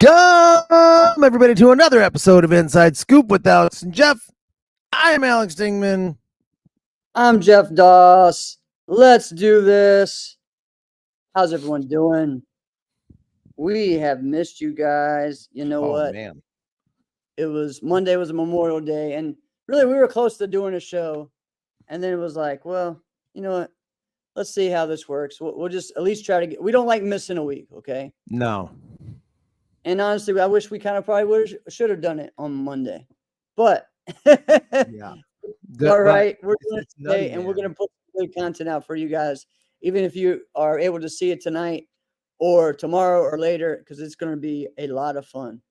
Welcome, everybody, to another episode of Inside Scoop with Alex and Jeff. I am Alex Dingman. I'm Jeff Doss. Let's do this. How's everyone doing? We have missed you guys. You know what? Man. Monday was a Memorial Day, and really we were close to doing a show. And then it was like, well, you know what? Let's see how this works. We'll just at least try to we don't like missing a week, okay? No. And honestly, I wish we kind of probably should have done it on Monday. But Yeah. all right, we're doing it today, nutty, and we're going to put good content out for you guys, even if you are able to see it tonight or tomorrow or later, because it's going to be a lot of fun.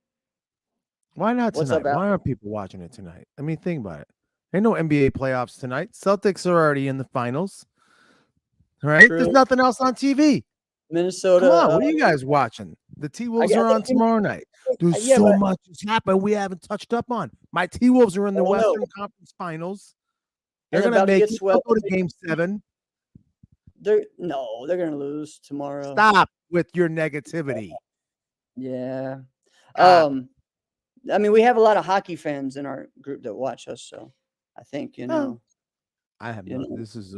Why not What's tonight? up, Al? Why aren't people watching it tonight? I mean, think about it. Ain't no NBA playoffs tonight. Celtics are already in the finals. All right? True. There's nothing else on TV. Minnesota. Come on, what are you guys watching? The T-Wolves are on tomorrow night. There's so much has happened we haven't touched up on. My T-Wolves are in the Western Conference Finals. They're going to make it. They'll go to Game 7. They're going to lose tomorrow. Stop with your negativity. Yeah. I mean, we have a lot of hockey fans in our group that watch us, so I think, you know. I have no, this is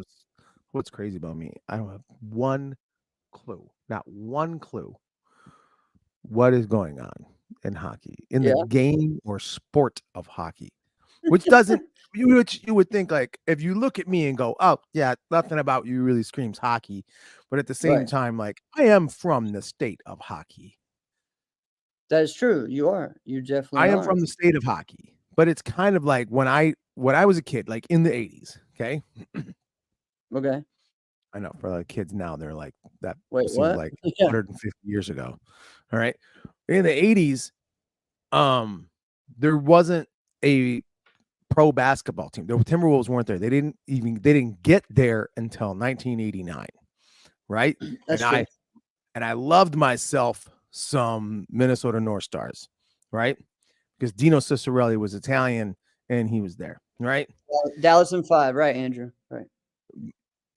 what's crazy about me. I don't have one clue, not one clue what is going on in hockey, in the game or sport of hockey, which doesn't, you would think, like, if you look at me and go, oh, yeah, nothing about you really screams hockey. But at the same time, like, I am from the state of hockey. That is true. You are. You definitely I am from the state of hockey. But it's kind of like when I was a kid, like in the 80s, okay? Okay. I know for the kids now, they're like, that seems like 150 years ago. All right. In the 80s, there wasn't a pro basketball team. The Timberwolves weren't there. They didn't get there until 1989. Right. And I loved myself some Minnesota North Stars, right? Because Dino Ciccarelli was Italian and he was there, right? Dallas in 5, right, Andrew? Right.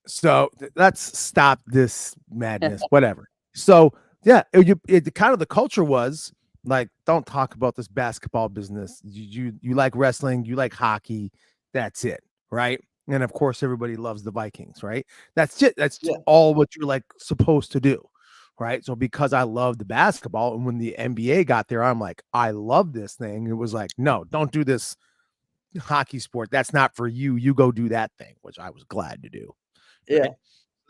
So let's stop this madness, whatever. So yeah, it kind of the culture was like, don't talk about this basketball business. You like wrestling, you like hockey, that's it, right? And of course, everybody loves the Vikings, right? That's it. That's all what you're like supposed to do. Right. So because I love the basketball, and when the NBA got there, I'm like, I love this thing. It was like, no, don't do this hockey sport. That's not for you. You go do that thing, which I was glad to do. Yeah. Right?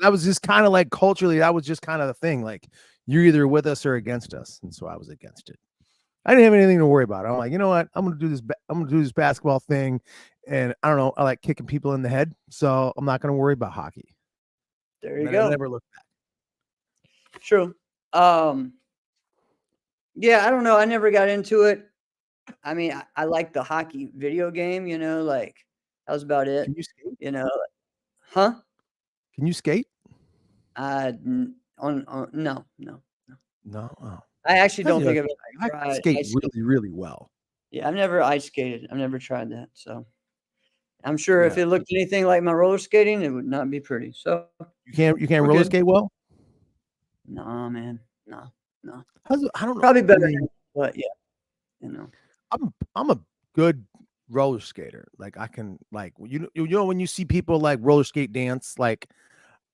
That was just kind of like culturally, that was just kind of the thing. Like, you're either with us or against us. And so I was against it. I didn't have anything to worry about. I'm like, you know what? I'm going to do this basketball thing. And I don't know, I like kicking people in the head. So I'm not going to worry about hockey. There you go. I never looked back. True. Yeah, I don't know. I never got into it. I mean, I like the hockey video game, you know, like that was about it. Can you skate? You know, huh? Can you skate? No. Oh. I actually don't think of it. I skate really, really well. Yeah, I've never ice skated. I've never tried that. So I'm sure if it looked anything like my roller skating, it would not be pretty. So you can't roller skate well? No, man. No. I don't know. Probably better, but yeah, you know. I'm a good roller skater. Like, I can, like, you know when you see people like roller skate dance, like,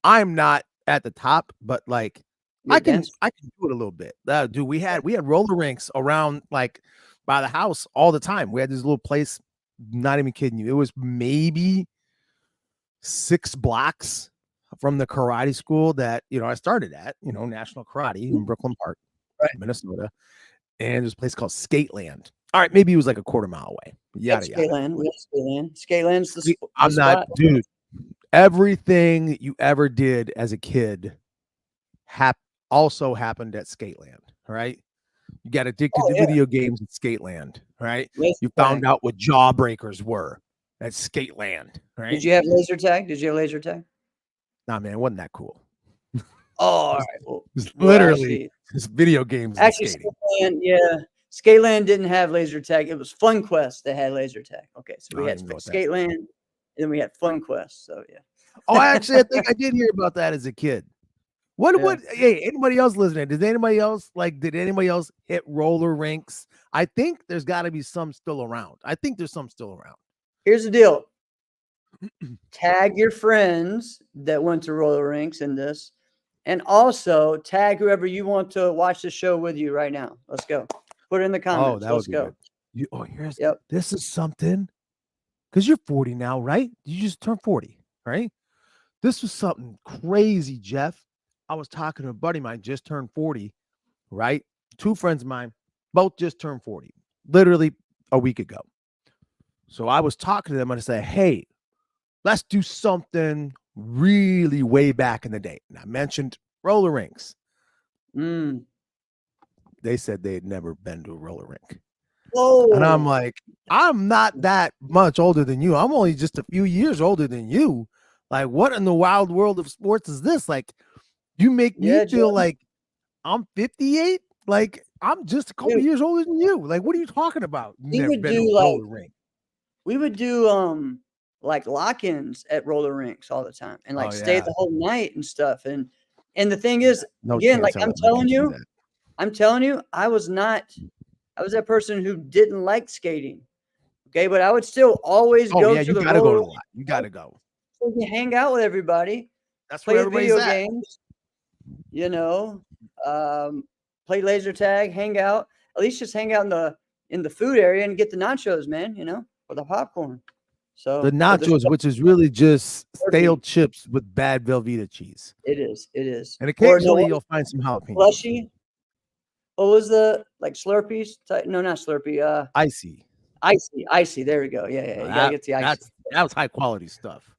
I'm not at the top, but like I can do it a little bit. Dude, we had roller rinks around, like, by the house all the time. We had this little place, not even kidding you. It was maybe 6 blocks from the karate school that, you know, I started at, you know, National Karate in Brooklyn Park, Minnesota. And there's a place called Skateland. All right, maybe it was like a quarter mile away. Yada. Skateland. We have Skateland. Skateland's the I'm not, dude. Everything that you ever did as a kid also happened at Skateland. All right. You got addicted to video games at Skateland. All right. You found out what Jawbreakers were at Skateland. All right. Did you have laser tag? Nah, man, it wasn't that cool. Oh, all right. Well, literally just video games. Actually, Skateland didn't have laser tag. It was FunQuest that had laser tag. Okay, so we had Skateland, and then we had FunQuest. So yeah. Oh, actually, I think I did hear about that as a kid. Hey, anybody else listening? Did anybody else hit roller rinks? I think there's got to be some still around. I think there's some still around. Here's the deal. Tag your friends that went to roller rinks in this, and also tag whoever you want to watch the show with you right now. Let's go. Put it in the comments. Let's go. This is something, because you're 40 now, right? You just turned 40, right? This was something crazy, Jeff. I was talking to a buddy of mine, just turned 40, right? Two friends of mine, both just turned 40, literally a week ago. So I was talking to them and I said, hey, let's do something really way back in the day. And I mentioned roller rinks. They said they had never been to a roller rink. Whoa. And I'm like, I'm not that much older than you. I'm only just a few years older than you. Like, what in the wild world of sports is this? Like, you make me feel like I'm 58. Like, I'm just a couple years older than you. Like, what are you talking about? We would do roller rink. We would do like lock-ins at roller rinks all the time, and like stay the whole night and stuff. And the thing is, again, like I'm telling you, I was that person who didn't like skating. Okay, but I would still always go to the roller rink. You gotta go. So you hang out with everybody. That's play where video games. You know, play laser tag, hang out. At least just hang out in the food area and get the nachos, man. You know, or the popcorn. So the nachos, which is really just stale chips with bad Velveeta cheese. It is. And occasionally you'll find some jalapenos. Slushy. What was the Slurpees? No, not Slurpee. Icy. There we go. Yeah. You gotta get the icy. That was high quality stuff.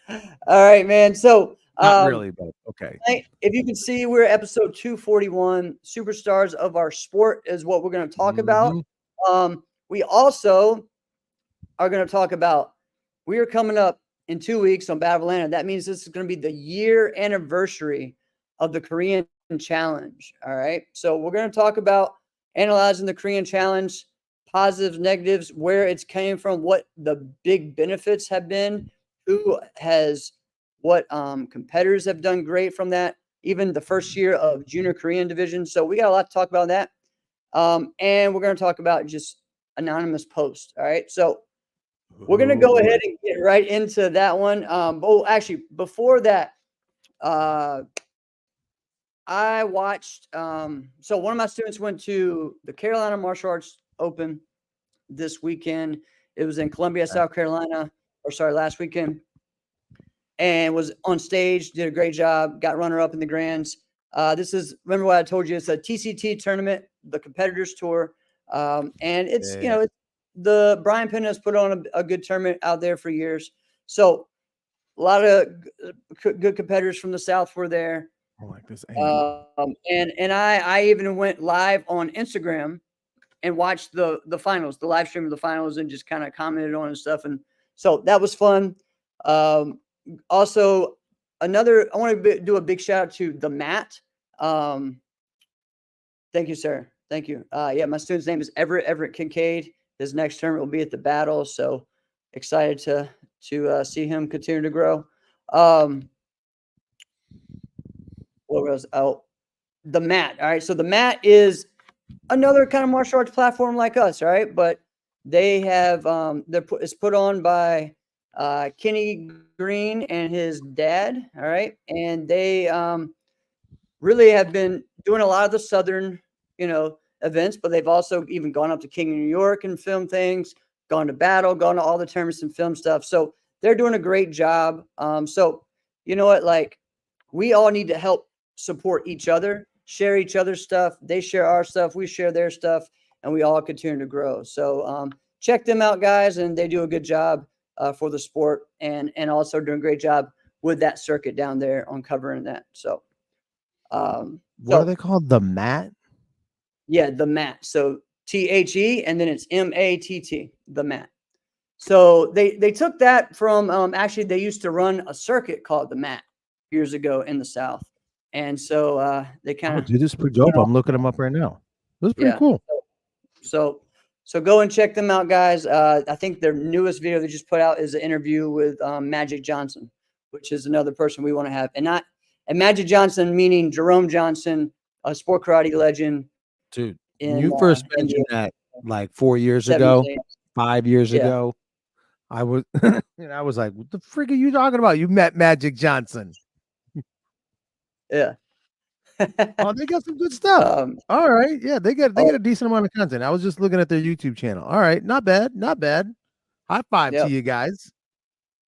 All right, man. So not really, but okay. If you can see, we're episode 241. Superstars of our sport is what we're going to talk about. We also are going to talk about, we are coming up in 2 weeks on Battle of Atlanta. That means this is going to be the year anniversary of the Korean Challenge. All right. So we're going to talk about analyzing the Korean Challenge, positives, negatives, where it's came from, what the big benefits have been, what competitors have done great from that, even the first year of Junior Korean Division. So we got a lot to talk about that. And we're going to talk about just anonymous posts. All right. So we're going to go ahead and get right into that one. Actually, before that, I watched, so one of my students went to the Carolina Martial Arts Open this weekend. It was in Columbia, South Carolina, last weekend, and was on stage, did a great job, got runner-up in the grands. Remember what I told you, it's a TCT tournament, the Competitors Tour, and it's, the Brian Penn has put on a good tournament out there for years. So a lot of good competitors from the South were there. I like this. And I even went live on Instagram and watched the finals, the live stream of the finals, and just kind of commented on and stuff. And so that was fun. Also, I want to do a big shout out to the Mat. Thank you, sir. Thank you. My student's name is Everett Kincaid. His next tournament will be at the Battle. So excited to see him continue to grow. The Mat. All right. So the Mat is another kind of martial arts platform like us. All right. But they have, it's put on by Kenny Green and his dad. All right. And they really have been doing a lot of the Southern, events, but they've also even gone up to King of New York and filmed things, gone to Battle, gone to all the tournaments and film stuff. So they're doing a great job. So you know what, like we all need to help support each other, share each other's stuff. They share our stuff, we share their stuff, and we all continue to grow. So check them out, guys, and they do a good job for the sport, and also doing a great job with that circuit down there on covering that. So what are they called? The Mat? Yeah, the Mat. So THE, and then it's MATT, the Mat. So they took that from actually they used to run a circuit called the Mat years ago in the South, and so they kind of dude, this is pretty dope. I'm looking them up right now. This is pretty cool. So go and check them out, guys. I think their newest video they just put out is an interview with Magic Johnson, which is another person we want to have, and Magic Johnson, meaning Jerome Johnson, a sport karate legend. Dude, when you first mentioned that like 4 years ago, 5 years ago, I was and I was like, what the frig are you talking about? You met Magic Johnson. Yeah. Oh, they got some good stuff. All right. Yeah, they get a decent amount of content. I was just looking at their YouTube channel. All right, not bad, not bad. High five to you guys.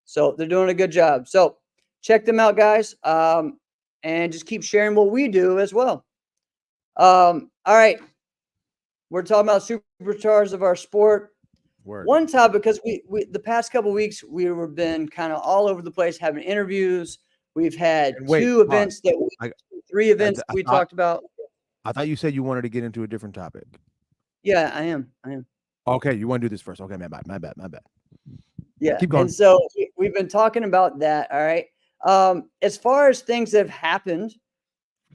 So they're doing a good job. So check them out, guys. And just keep sharing what we do as well. All right. We're talking about superstars of our sport. Word. One topic, because we the past couple of weeks we've been kind of all over the place having interviews. We've had three events we talked about. I thought you said you wanted to get into a different topic. Yeah, I am. Okay, you want to do this first? Okay, my bad. Yeah, keep going. And so we've been talking about that. All right. As far as things that have happened,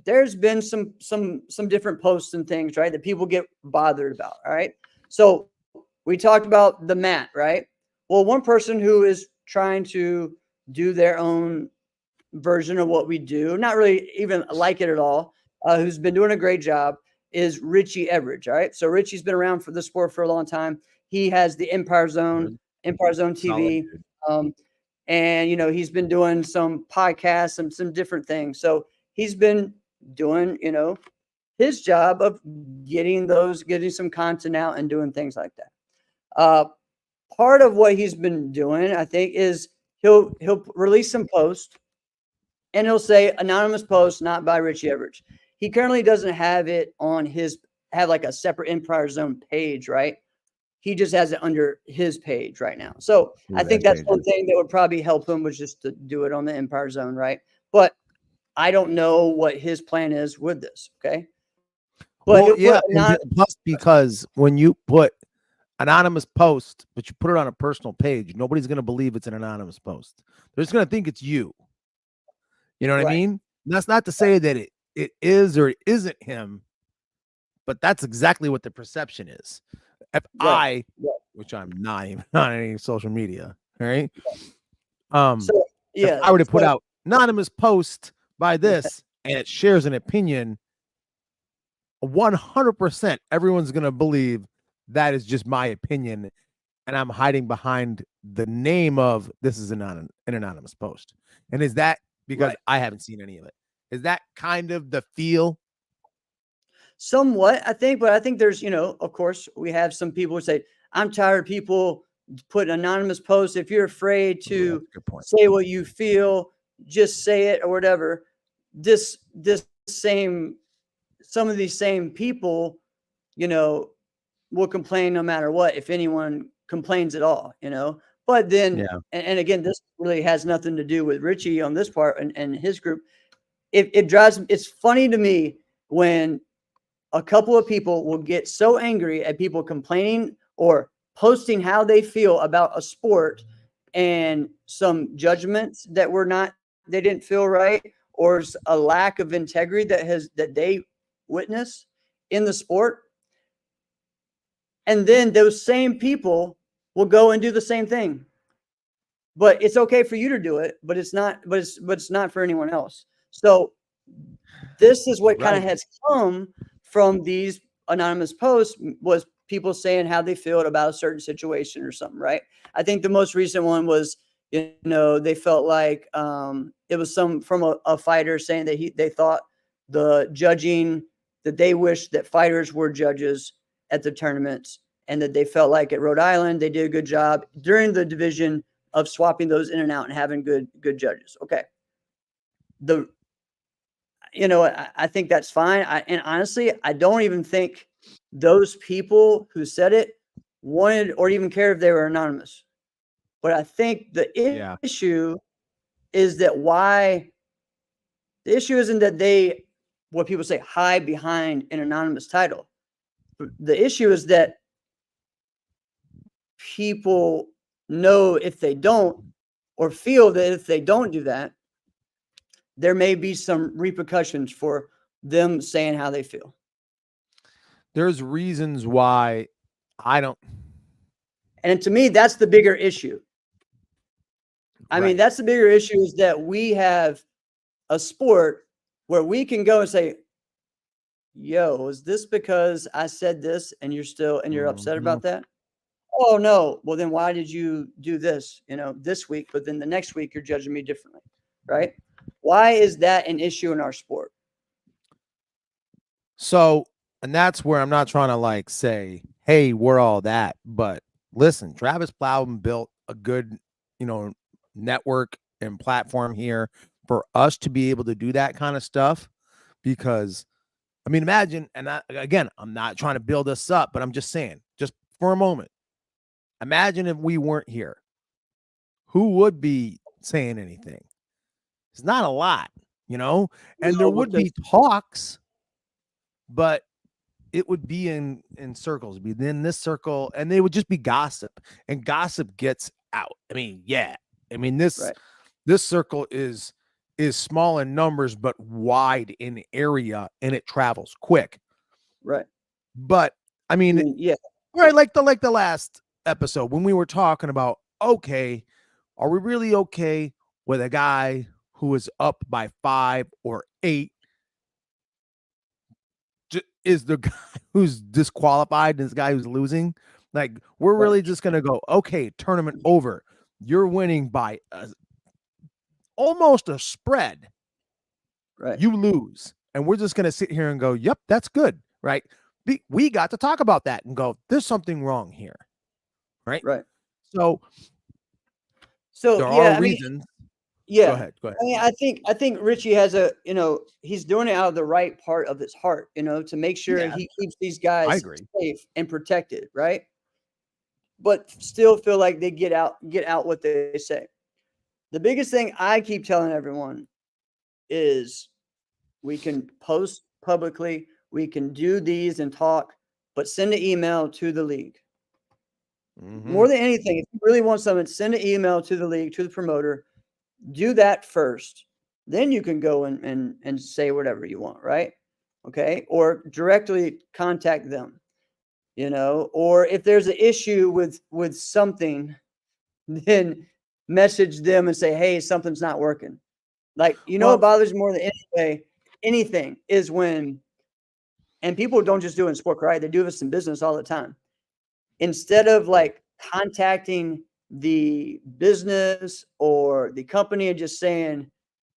there's been some different posts and things, right, that people get bothered about. All right. So we talked about the mat, right? Well, one person who is trying to do their own version of what we do, not really even like it at all, who's been doing a great job, is Richie Everidge. All right. So Richie's been around for the sport for a long time. He has the Empire Zone TV. And, he's been doing some podcasts and some different things. So he's been doing, his job of getting some content out and doing things like that. Part of what he's been doing, I think, is he'll release some posts and he'll say anonymous post, not by Richie Everidge. He currently doesn't have it on have like a separate Empire Zone page, right? He just has it under his page right now. So I think that's one thing that would probably help him, was just to do it on the Empire Zone, right? But I don't know what his plan is with this. Okay. But plus, because when you put anonymous post, but you put it on a personal page, nobody's going to believe it's an anonymous post. They're just going to think it's you. You know what I mean? And that's not to say that it is or it isn't him, but that's exactly what the perception is. If which I'm not even on any social media, right? If I were to put out anonymous post by this and it shares an opinion, 100% everyone's going to believe that is just my opinion, and I'm hiding behind the name of this is an anonymous post. And is that because I haven't seen any of it? Is that kind of the feel? Somewhat, I think, but I think there's, of course, we have some people who say, I'm tired of people putting anonymous posts. If you're afraid to say what you feel, just say it or whatever. Some of these same people, will complain no matter what, if anyone complains at all, But then, and again, this really has nothing to do with Richie on this part and his group. It's funny to me when a couple of people will get so angry at people complaining or posting how they feel about a sport and some judgments that they didn't feel right, or a lack of integrity that they witness in the sport. And then those same people will go and do the same thing. But it's okay for you to do it, but it's not for anyone else. So this is what kind of has come from these anonymous posts, was people saying how they feel about a certain situation or something, right? I think the most recent one was, they felt like it was from a fighter saying that they thought the judging, that they wished that fighters were judges at the tournaments, and that they felt like at Rhode Island they did a good job during the division of swapping those in and out and having good judges. Okay. I think that's fine. And honestly, I don't even think those people who said it wanted or even cared if they were anonymous. But I think the issue is that the issue isn't that they, what people say, hide behind an anonymous title. The issue is that people know if they don't, or feel that if they don't do that, there may be some repercussions for them saying how they feel. There's reasons why I don't. And to me, that's the bigger issue. I mean, that's the bigger issue, is that we have a sport where we can go and say, yo, is this because I said this and you're upset about that? Oh no. Well, then why did you do this, this week, but then the next week you're judging me differently, right? Why is that an issue in our sport? So, and that's where I'm not trying to like say, hey, we're all that. But listen, Travis Plowman built a good, network and platform here for us to be able to do that kind of stuff. Because, I mean, imagine, and I'm not trying to build us up, but I'm just saying, just for a moment, imagine if we weren't here. Who would be saying anything? It's not a lot, and there would be talks, but it would be in circles, be in this circle, and they would just be gossip, and gossip gets out. I mean, this circle is small in numbers, but wide in area, and it travels quick. Right. But I mean, yeah. Right. Like the last episode when we were talking about, okay, are we really okay with a guy who is up by 5 or 8 is the guy who's disqualified, this guy who's losing? Like, we're really just going to go, okay, tournament over. You're winning by almost a spread. Right. You lose. And we're just going to sit here and go, yep, that's good. Right. We got to talk about that and go, there's something wrong here. Right. Right. So there yeah, are reasons. Yeah. Go ahead. I mean, I think Richie has he's doing it out of the right part of his heart, to make sure he keeps these guys safe and protected, right? But still feel like they get out what they say. The biggest thing I keep telling everyone is we can post publicly, we can do these and talk, but send an email to the league. More than anything, if you really want something, send an email to the league, to the promoter. Do that first. Then you can go and say whatever you want, right? Okay. Or directly contact them, or if there's an issue with something, then message them and say, hey, something's not working. Like, what bothers me more than anything is when, and people don't just do it in sport, right? They do this in business all the time. Instead of like contacting the business or the company and just saying,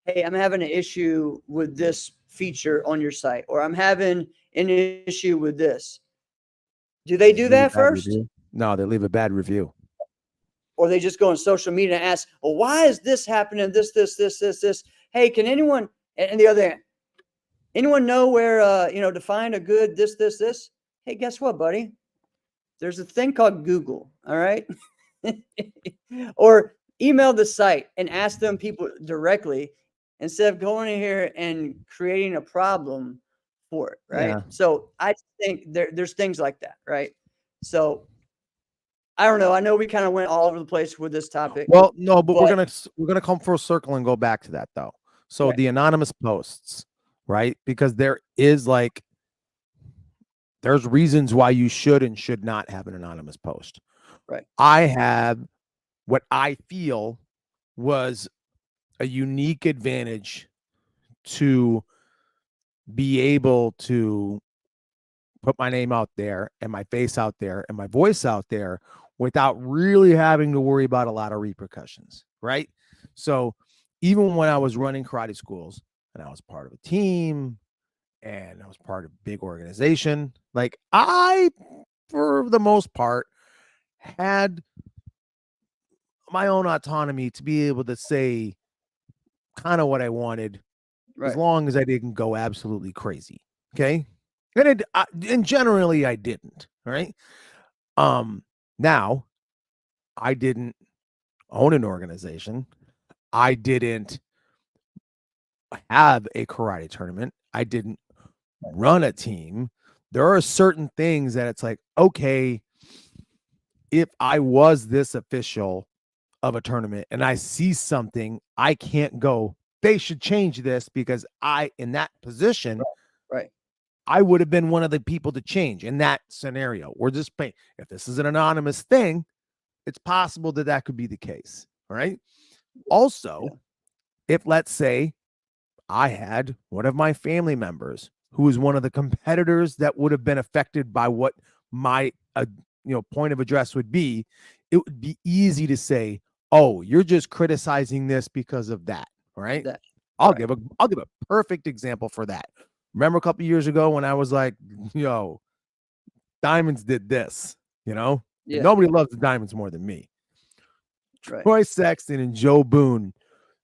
hey, I'm having an issue with this feature on your site, or I'm having an issue with this. Do they do that first? No, they leave a bad review. Or they just go on social media and ask, well, why is this happening? This. Hey, can anyone, and the other hand, anyone know where, to find a good this? Hey, guess what, buddy? There's a thing called Google, all right? Or email the site and ask them people directly instead of going in here and creating a problem for it, right? Yeah. So I think there's things like that, right? So I don't know. I know we kind of went all over the place with this topic. Well, no, but we're gonna come full circle and go back to that though. So the anonymous posts, right? Because there is there's reasons why you should and should not have an anonymous post. Right. I have what I feel was a unique advantage to be able to put my name out there and my face out there and my voice out there without really having to worry about a lot of repercussions, right? So even when I was running karate schools and I was part of a team and I was part of a big organization, like I, for the most part, had my own autonomy to be able to say kind of what I wanted, as long as I didn't go absolutely crazy. Okay. And generally I didn't. Right. Now I didn't own an organization. I didn't have a karate tournament. I didn't run a team. There are certain things that it's like, okay, if I was this official of a tournament and I see something, I can't go, they should change this because in that position, right, I would have been one of the people to change in that scenario. We're just if this is an anonymous thing, it's possible that could be the case. All right. Also, if let's say I had one of my family members who was one of the competitors that would have been affected by what my point of address would be, it would be easy to say, "Oh, you're just criticizing this because of that." Right? I'll give a perfect example for that. Remember a couple years ago when I was like, "Yo, Diamonds did this," nobody loves the Diamonds more than me. Troy Sexton and Joe Boone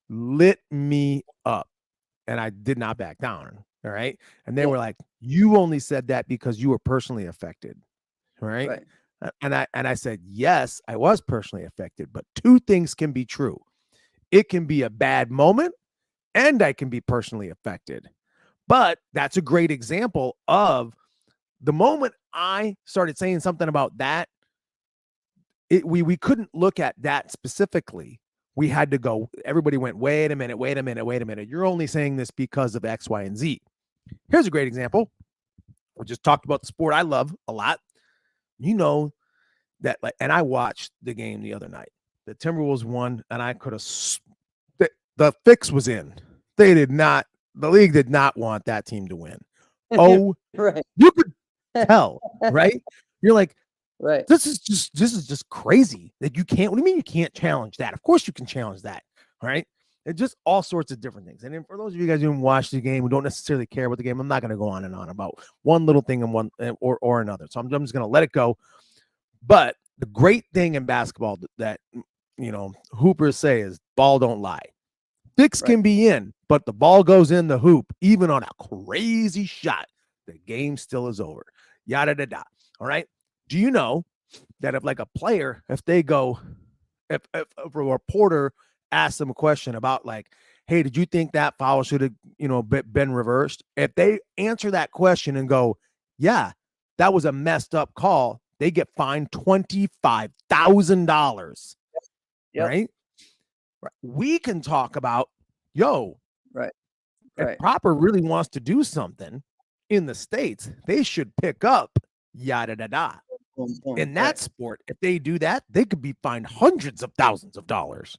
lit me up, and I did not back down. All right. And they were like, "You only said that because you were personally affected." All right. And I said, yes, I was personally affected, but two things can be true. It can be a bad moment and I can be personally affected. But that's a great example of the moment I started saying something about that. We couldn't look at that specifically. We had to go, everybody went, wait a minute. You're only saying this because of X, Y, and Z. Here's a great example. We just talked about the sport I love a lot. That, and I watched the game the other night. The Timberwolves won, and I could have, the fix was in. The league did not want that team to win. Oh, you could tell, right? You're like, this is just crazy that you can't. What do you mean you can't challenge that? Of course you can challenge that, right? And just all sorts of different things. And then for those of you guys who didn't watch the game, who don't necessarily care about the game, I'm not going to go on and on about one little thing and one or another. So I'm just going to let it go. But the great thing in basketball that hoopers say is ball don't lie. Fix can be in, but the ball goes in the hoop, even on a crazy shot, the game still is over. Yada da da. All right. Do you know that if like a player, if a reporter asks them a question about like, hey, did you think that foul should have been reversed? If they answer that question and go, yeah, that was a messed up call, they get fined $25,000. Right? We can talk about, if Proper really wants to do something in the States, they should pick up yada da da. In that sport, if they do that, they could be fined hundreds of thousands of dollars.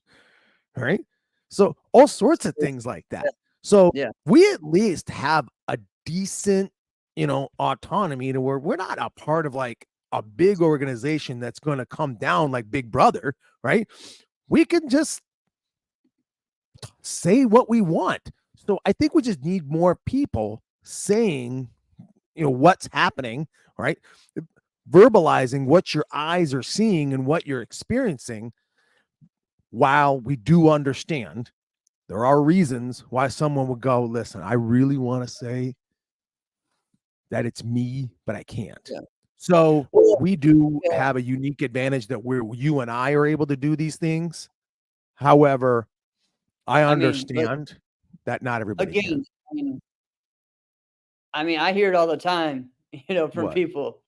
All right. So all sorts of things like that. So we at least have a decent, autonomy to where we're not a part of like a big organization that's going to come down like Big Brother, right? We can just say what we want. So I think we just need more people saying, what's happening, right? Verbalizing what your eyes are seeing and what you're experiencing. While we do understand there are reasons why someone would go, listen, I really want to say that it's me, but I can't. So we do have a unique advantage that you and I are able to do these things. However, I understand that not everybody can. I hear it all the time, from people.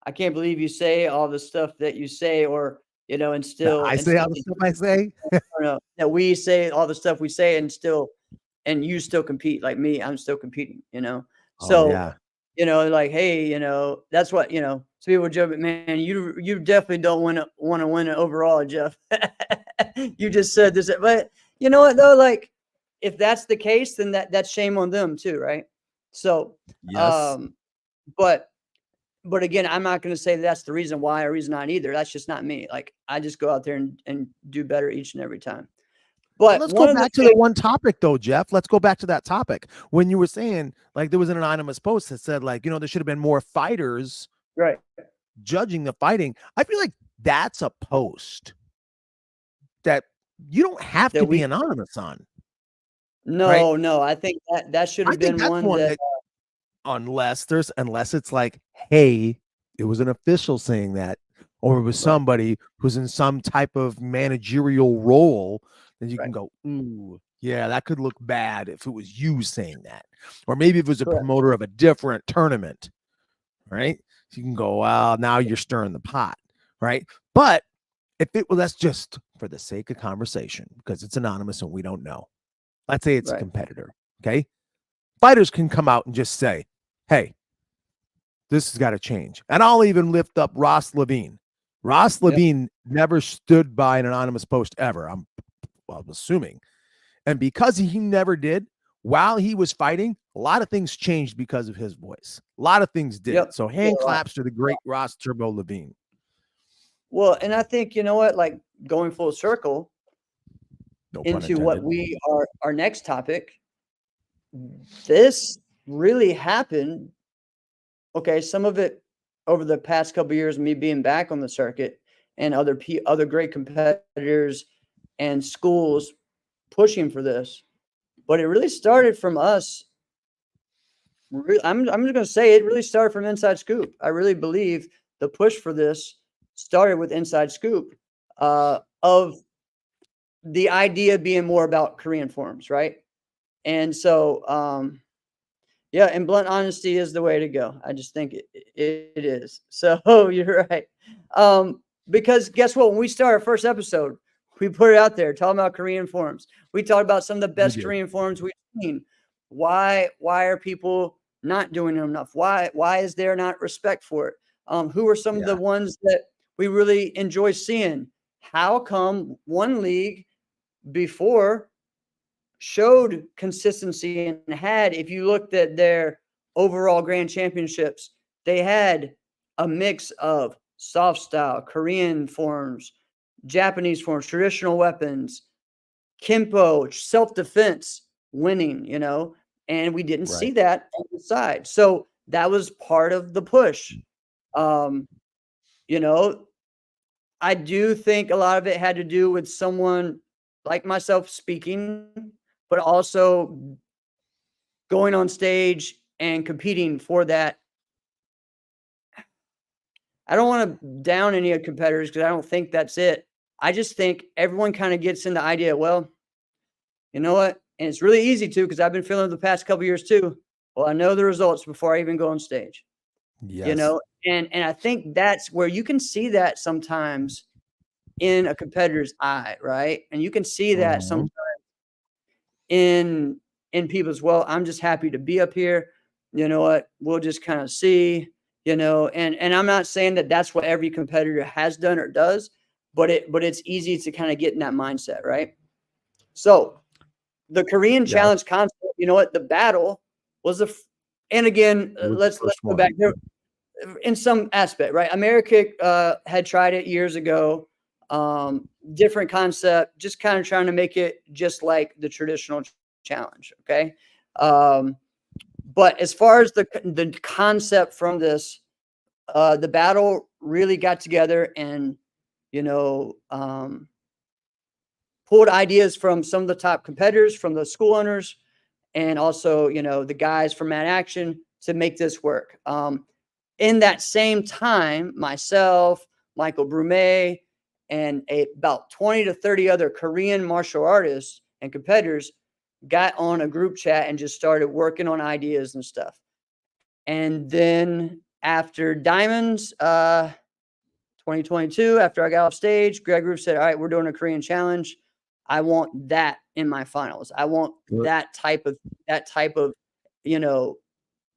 I can't believe you say all the stuff that you say, or and still I say all the stuff I say. That we say all the stuff we say, and you still compete like me. I'm still competing. So like, hey, that's what so people joke, man. You definitely don't want to win it overall, Jeff. You just said this, but you know what though? Like, if that's the case, then that's shame on them too, right? So, But again, I'm not going to say that's the reason why or reason not either. That's just not me. Like, I just go out there and do better each and every time. But let's go back to the one topic though, Jeff. Let's go back to that topic. When you were saying like there was an anonymous post that said like, there should have been more fighters judging the fighting. I feel like that's a post that you don't have to be anonymous on. No, no. I think that should have been one that unless it's like, hey, it was an official saying that, or it was somebody who's in some type of managerial role, then you can go, ooh, yeah, that could look bad if it was you saying that. Or maybe if it was a promoter of a different tournament, right? So you can go, well, now you're stirring the pot, right? But if that's just for the sake of conversation, because it's anonymous and we don't know. Let's say it's a competitor, okay? Fighters can come out and just say, hey, this has got to change. And I'll even lift up Ross Levine. Ross Levine never stood by an anonymous post ever. I'm I'm assuming. And because he never did, while he was fighting, a lot of things changed because of his voice. A lot of things did. Yep. So hand claps to the great Ross Turbo Levine. Well, and I think, you know what, like going full circle No pun into what intended. we are, our next topic, this really happened. Okay, some of it over the past couple of years, me being back on the circuit and other great competitors and schools pushing for this, but it really started from us. I'm just going to say it really started from Inside Scoop. I really believe the push for this started with Inside Scoop, of the idea being more about Korean forms, right? And so, yeah, and blunt honesty is the way to go. I just think it is. So you're right. Because guess what? When we started our first episode, we put it out there talking about Korean forms. We talked about some of the best Korean forms we've seen. Why are people not doing it enough? Why is there not respect for it? Who are some of the ones that we really enjoy seeing? How come one league before showed consistency and had, if you looked at their overall grand championships, they had a mix of soft style, Korean forms, Japanese forms, traditional weapons, Kimpo, self-defense winning, you know, and we didn't see that on the side. So that was part of the push. You know, I do think a lot of it had to do with someone like myself speaking, but also going on stage and competing for that. I don't want to down any of competitors because I don't think that's it. I just think everyone kind of gets in the idea, well, you know what? And it's really easy to, because I've been feeling it the past couple years too. Well, I know the results before I even go on stage. Yes. You know, and I think that's where you can see that sometimes in a competitor's eye, right? And you can see that sometimes in people as well. I'm just happy to be up here. You know what? We'll just kind of see, you know, and I'm not saying that that's what every competitor has done or does, but it's easy to kind of get in that mindset, right? So the Korean challenge concept, you know what? The battle was and again, let's go back there in some aspect, right? America had tried it years ago. Different concept, just kind of trying to make it just like the traditional challenge. Okay. But as far as the concept from this, the battle really got together and, you know, pulled ideas from some of the top competitors, from the school owners, and also, you know, the guys from Mad Action to make this work. In that same time, myself, Michael Brumet, and about 20 to 30 other Korean martial artists and competitors got on a group chat and just started working on ideas and stuff. And then after Diamonds, 2022, after I got off stage, Greg Roof said, all right, we're doing a Korean challenge. I want that in my finals. I want that type of, you know.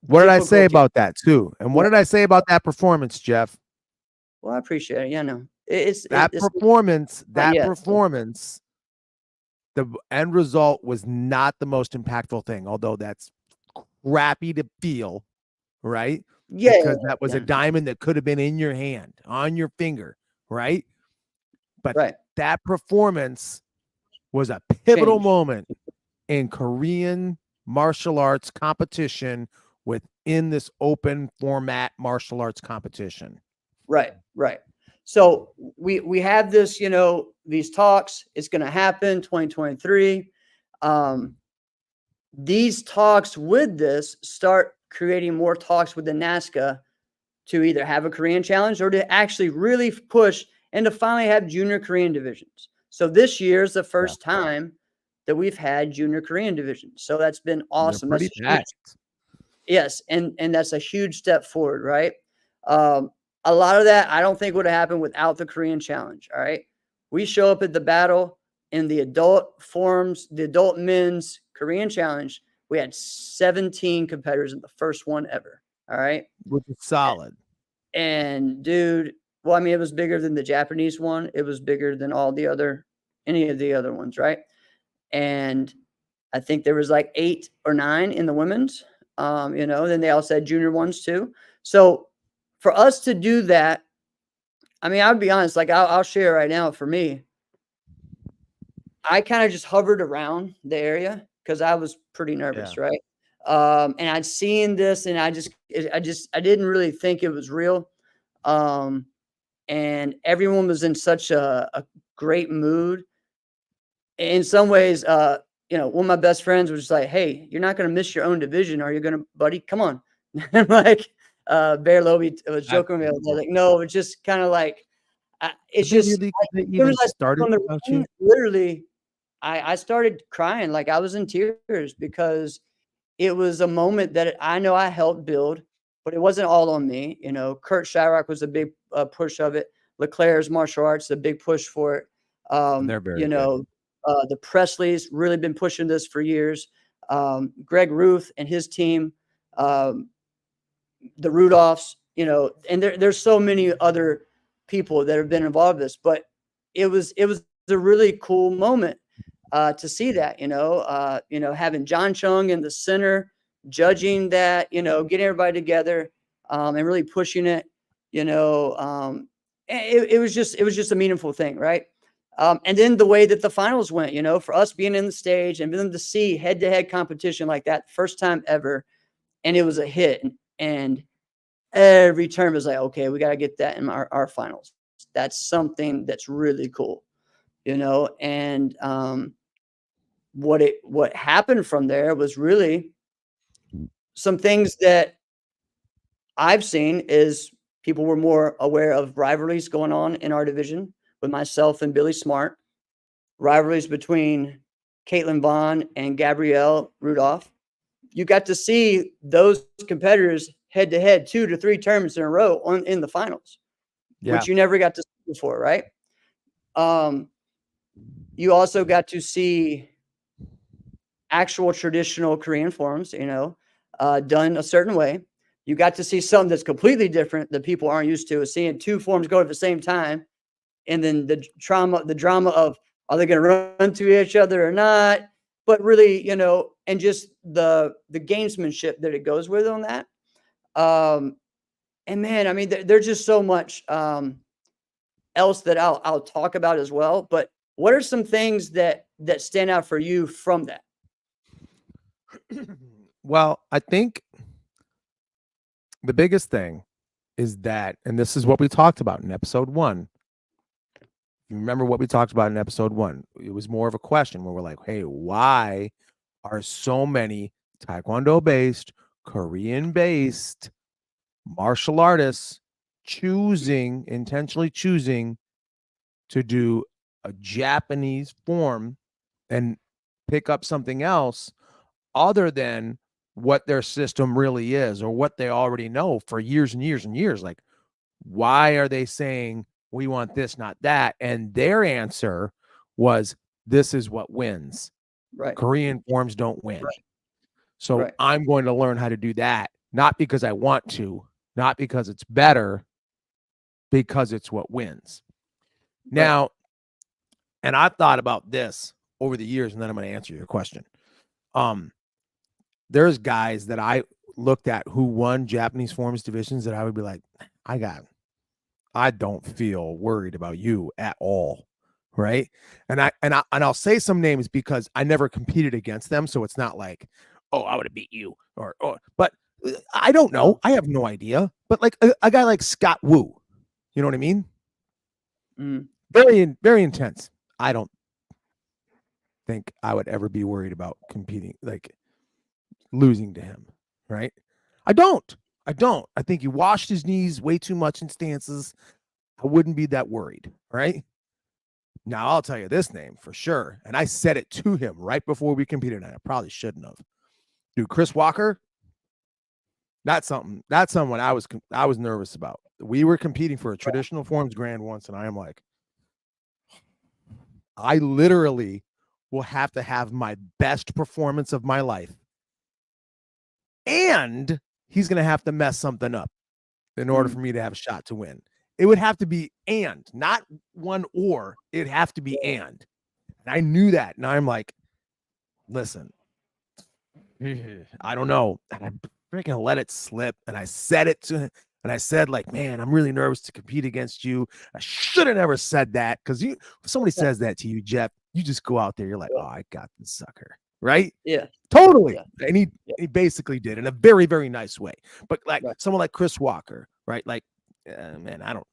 What did I say about that too? And what did I say about that performance, Jeff? Well, I appreciate it. Yeah, no, performance, the end result was not the most impactful thing, although that's crappy to feel, right? Yeah. Because that was a diamond that could have been in your hand, on your finger, right? But that performance was a pivotal moment in Korean martial arts competition within this open format martial arts competition. Right. So we have this, you know, these talks. It's going to happen 2023. These talks with this start creating more talks with the NASCA to either have a Korean challenge or to actually really push and to finally have junior Korean divisions. So this year is the first time that we've had junior Korean divisions. So that's been awesome. Pretty yes. And that's a huge step forward, right? A lot of that I don't think would have happened without the Korean challenge. All right. We show up at the battle in the adult forms, the adult men's Korean challenge. We had 17 competitors in the first one ever. All right. Which is solid. And dude, well, I mean, it was bigger than the Japanese one. It was bigger than all the other any of the other ones, right? And I think there was like 8 or 9 in the women's, then they also had junior ones too. So for us to do that, I mean, I'll be honest, like I'll share right now for me, I kind of just hovered around the area because I was pretty nervous, right? And I'd seen this and I didn't really think it was real. And everyone was in such a great mood. In some ways, one of my best friends was just like, "Hey, you're not going to miss your own division, are you going to, buddy? Come on." And like, Bear Loby was joking with me. I was like, "No, it's just kind of like, it's just as soon as I started on the ring, literally, I started crying. Like I was in tears because it was a moment that I know I helped build, but it wasn't all on me. Kurt Shyrock was a big push of it. LeClaire's martial arts, a big push for it. They're very good. The Presleys really been pushing this for years. Greg Ruth and his team, the Rudolphs, and there's so many other people that have been involved in this, but it was a really cool moment to see that, having John Chung in the center, judging that, getting everybody together, and really pushing it, it was just a meaningful thing. Right. And then the way that the finals went, for us being in the stage and them to see head-to-head competition like that, first time ever, and it was a hit. And every term is like, okay, we got to get that in our finals. That's something that's really cool, and what happened from there was really some things that I've seen is people were more aware of rivalries going on in our division with myself and Billy Smart, rivalries between Caitlin Vaughn and Gabrielle Rudolph. You got to see those competitors head to head 2 to 3 tournaments in a row in the finals, which you never got to see before, right? You also got to see actual traditional Korean forms, done a certain way. You got to see something that's completely different that people aren't used to, is seeing 2 forms go at the same time. And then the drama of, are they going to run to each other or not? But really, and just the gamesmanship that it goes with on that. And man, I mean, there's just so much else that I'll talk about as well. But what are some things that stand out for you from that? Well, I think the biggest thing is that, and this is what we talked about in episode 1. You remember what we talked about in episode 1? It was more of a question where we're like, hey, why are so many Taekwondo-based, Korean-based martial artists intentionally choosing to do a Japanese form and pick up something else other than what their system really is or what they already know for years and years and years? Like, why are they saying we want this, not that? And their answer was, this is what wins. Right. Korean forms don't win. Right. So right. I'm going to learn how to do that, not because I want to, not because it's better, because it's what wins. Now, right. And I've thought about this over the years, and then I'm going to answer your question. There's guys that I looked at who won Japanese forms divisions that I would be like, I don't feel worried about you at all, right? And I'll say some names because I never competed against them, so it's not like, oh, I would have beat you, but I don't know. I have no idea. But like a guy like Scott Wu, you know what I mean? Very, very intense. I don't think I would ever be worried about competing, like losing to him, right? I don't. I think he washed his knees way too much in stances. I wouldn't be that worried, right? Now, I'll tell you this name for sure, and I said it to him right before we competed, and I probably shouldn't have. Dude, Chris Walker, that's someone I was nervous about. We were competing for a traditional forms grand once, and I am like, I literally will have to have my best performance of my life, and he's going to have to mess something up in order for me to have a shot to win. It would have to be and, not one or. It'd have to be and. And I knew that. And I'm like, listen, I don't know. And I freaking let it slip. And I said it to him. And I said, like, man, I'm really nervous to compete against you. I should have never said that. Cause if somebody says that to you, Jeff, you just go out there. You're like, oh, I got this sucker. Right? Yeah. Totally. Yeah. And he basically did in a very, very nice way. But like Right. someone like Chris Walker, right? Like, man, I don't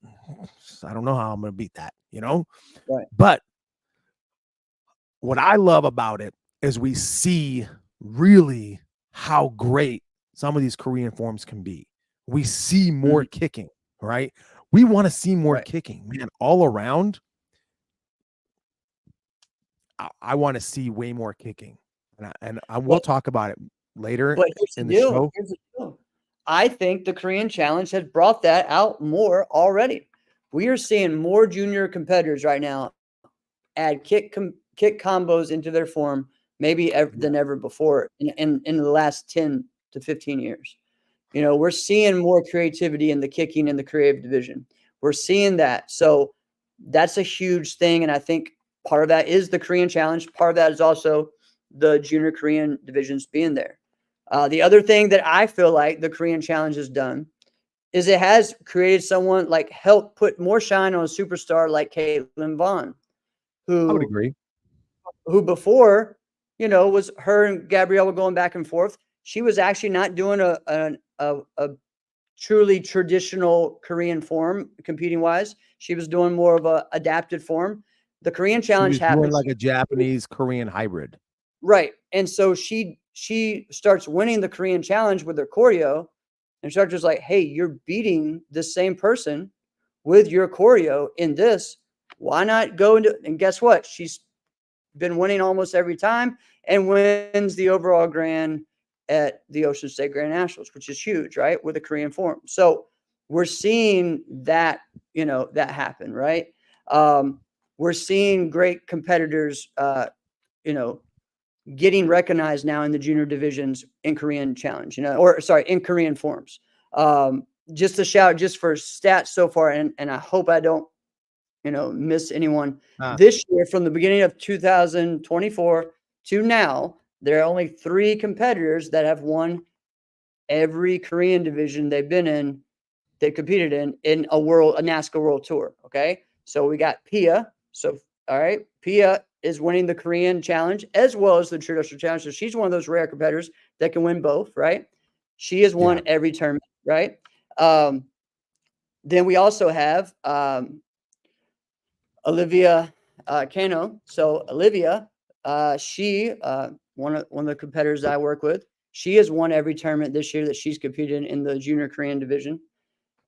know how I'm going to beat that, you know? Right. But what I love about it is we see really how great some of these Korean forms can be. We see more kicking, right? We want to see more kicking, man, all around. I want to see way more kicking, and I will talk about it later in the show. Here's the deal. I think the Korean Challenge has brought that out more already. We are seeing more junior competitors right now add kick combos into their form, maybe than ever before in the last 10 to 15 years. You know, we're seeing more creativity in the kicking in the creative division. We're seeing that. So that's a huge thing. And I think part of that is the Korean Challenge. Part of that is also the junior Korean divisions being there. The other thing that I feel like the Korean Challenge has done is it has created someone like help put more shine on a superstar like Caitlin Vaughn, who I would agree. Who before, you know, was her and Gabriella going back and forth. She was actually not doing a truly traditional Korean form competing wise. She was doing more of a adapted form. The Korean Challenge happened like a Japanese Korean hybrid. Right. And so she starts winning the Korean Challenge with her choreo, and starts just like, hey, you're beating the same person with your choreo in this. Why not go into, and guess what? She's been winning almost every time and wins the overall grand at the Ocean State Grand Nationals, which is huge, right? With a Korean form. So we're seeing that, you know, that happen, right? We're seeing great competitors, you know, getting recognized now in the junior divisions in Korean Challenge, you know, or sorry, in Korean forms. Just a shout just for stats so far, and I hope I don't, you know, miss anyone. This year, from the beginning of 2024 to now, there are only 3 competitors that have won every Korean division they've been in, they competed in a NASCAR World Tour. Okay. So we got Pia. So, all right. Pia is winning the Korean Challenge as well as the traditional challenge. So she's one of those rare competitors that can win both, right? She has won every tournament, right? Then we also have Olivia Cano. So Olivia, she one of the competitors that I work with. She has won every tournament this year that she's competed in the junior Korean division.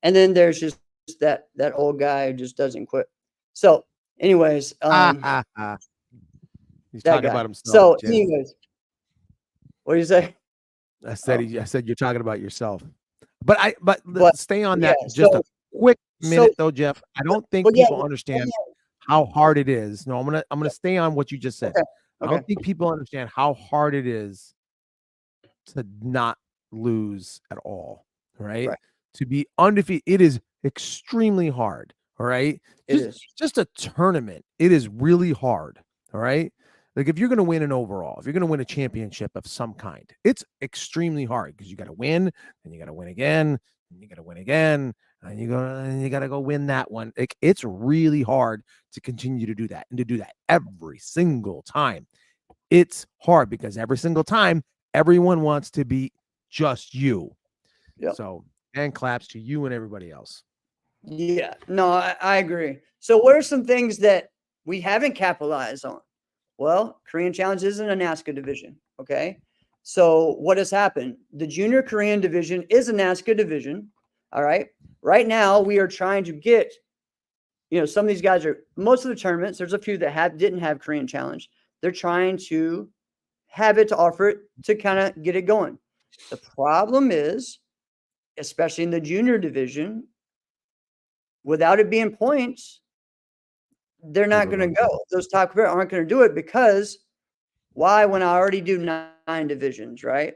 And then there's just that old guy who just doesn't quit. So, anyways, he's talking about himself. So, anyways, what do you say? I said you're talking about yourself. But stay on that a quick minute though, Jeff. I don't think people understand how hard it is. No, I'm gonna stay on what you just said. Okay. I don't think people understand how hard it is to not lose at all. Right? To be undefeated, it is extremely hard. All right. Just a tournament. It is really hard. All right. Like if you're going to win an overall, if you're going to win a championship of some kind, it's extremely hard because you got to win, and you got to win again, and you got to win again, and you got to go win that one. Like it's really hard to continue to do that, and to do that every single time. It's hard because every single time everyone wants to beat just you. Yep. So, and claps to you and everybody else. Yeah, no, I agree. So what are some things that we haven't capitalized on? Well, Korean Challenge isn't a NASCAR division. Okay. So what has happened? The junior Korean division is a NASCAR division. All right. Right now we are trying to get, you know, some of these guys are, most of the tournaments, there's a few that didn't have Korean Challenge. They're trying to have it, to offer it, to kind of get it going. The problem is, especially in the junior division, without it being points, they're not going to go. Those top competitors aren't going to do it because why? When I already do 9 divisions, right?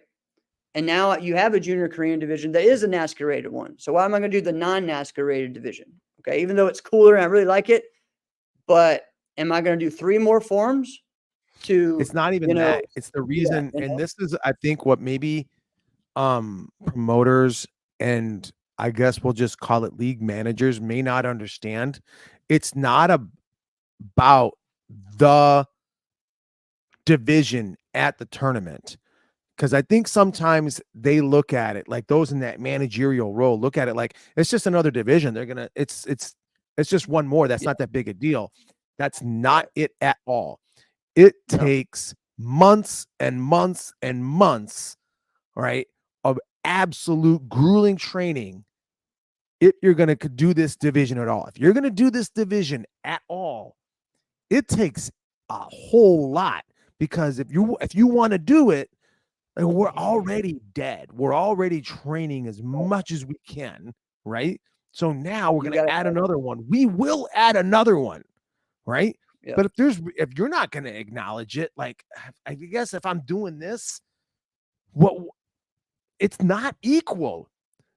And now you have a junior Korean division that is a NASCAR rated one. So why am I going to do the non-NASCAR rated division? Okay. Even though it's cooler and I really like it, but am I going to do 3 more forms to, It's not even you know, that. It's the reason, and this is, I think, what maybe promoters, and I guess we'll just call it league managers, may not understand. It's not about the division at the tournament, because I think sometimes they look at it, like those in that managerial role look at it like it's just another division. They're gonna, it's just one more. That's not that big a deal. That's not it at all. It takes months and months and months, right, of absolute grueling training if you're going to do this division at all. If you're going to do this division at all, it takes a whole lot, because if you want to do it, we're already dead. We're already training as much as we can, right? So now we're going to add another one. We will add another one, right? Yeah. But if you're not going to acknowledge it, like, I guess if I'm doing this, it's not equal,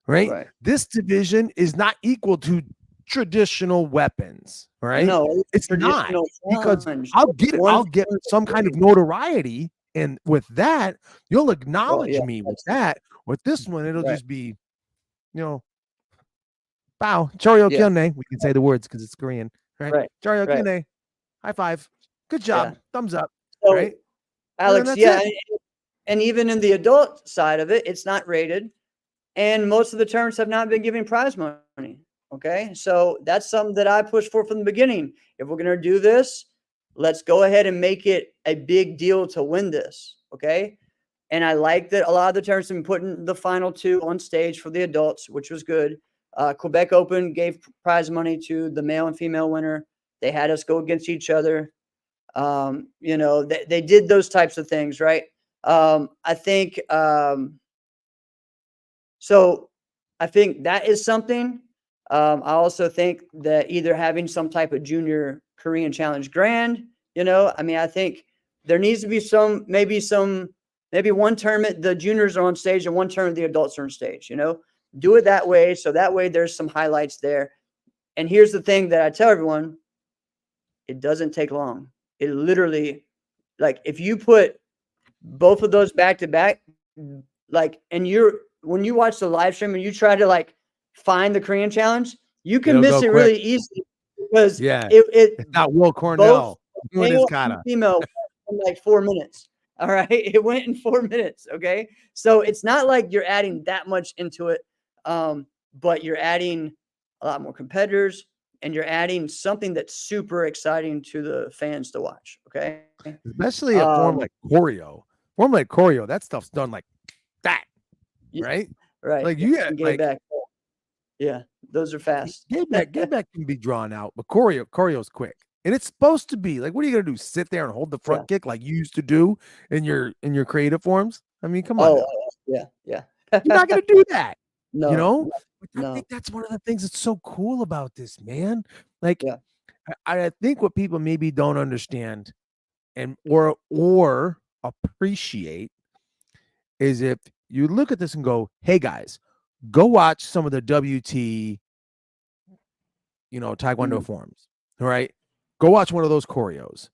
right? This division is not equal to traditional weapons, right? No, it's not, because I'll get some kind of notoriety, and with that, you'll acknowledge me with that. With this one, it'll just be, bow, Choryo Kyone. We can say the words because it's Korean, right? Choryo Kyone, high five, good job, thumbs up, so, right? Alex, and even in the adult side of it, it's not rated, and most of the tournaments have not been giving prize money. Okay, so that's something that I pushed for from the beginning. If we're going to do this, let's go ahead and make it a big deal to win this. Okay, and I like that a lot of the tournaments have been putting the final 2 on stage for the adults, which was good. Quebec Open gave prize money to the male and female winner. They had us go against each other. They did those types of things, right? I think so. I think that is something. I also think that either having some type of junior Korean Challenge Grand, I think there needs to be maybe one tournament the juniors are on stage and one tournament the adults are on stage. Do it that way, so that way there's some highlights there. And here's the thing that I tell everyone: it doesn't take long. It literally, like, if you put both of those back to back, like, and when you watch the live stream and you try to like find the Korean Challenge, you can miss it really easily, because it's not Will Cornell doing his kata. Female in like 4 minutes. All right, it went in 4 minutes. Okay, so it's not like you're adding that much into it, but you're adding a lot more competitors, and you're adding something that's super exciting to the fans to watch. Okay, especially a form like choreo. Form like choreo, that stuff's done like that, right? Right. Like you get like, back. Yeah, those are fast. Get back can be drawn out, but choreo's quick. And it's supposed to be like, what are you gonna do? Sit there and hold the front kick like you used to do in your creative forms? I mean, come on. Yeah. You're not gonna do that. No, I think that's one of the things that's so cool about this, man. Like, I think what people maybe don't understand and or appreciate is if you look at this and go, hey guys, go watch some of the WT, Taekwondo forms. All right. Go watch one of those choreos.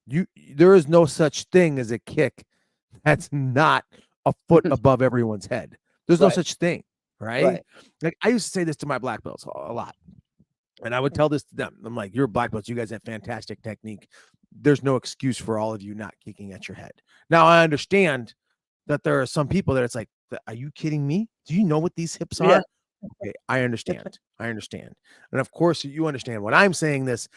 There is no such thing as a kick that's not a foot above everyone's head. There's no such thing. Right? Like, I used to say this to my black belts a lot. And I would tell this to them. I'm like, you're black belts. You guys have fantastic technique. There's no excuse for all of you not kicking at your head. Now, I understand that there are some people that it's like, are you kidding me? Do you know what these hips are? Okay, I understand. And of course, you understand when I'm saying this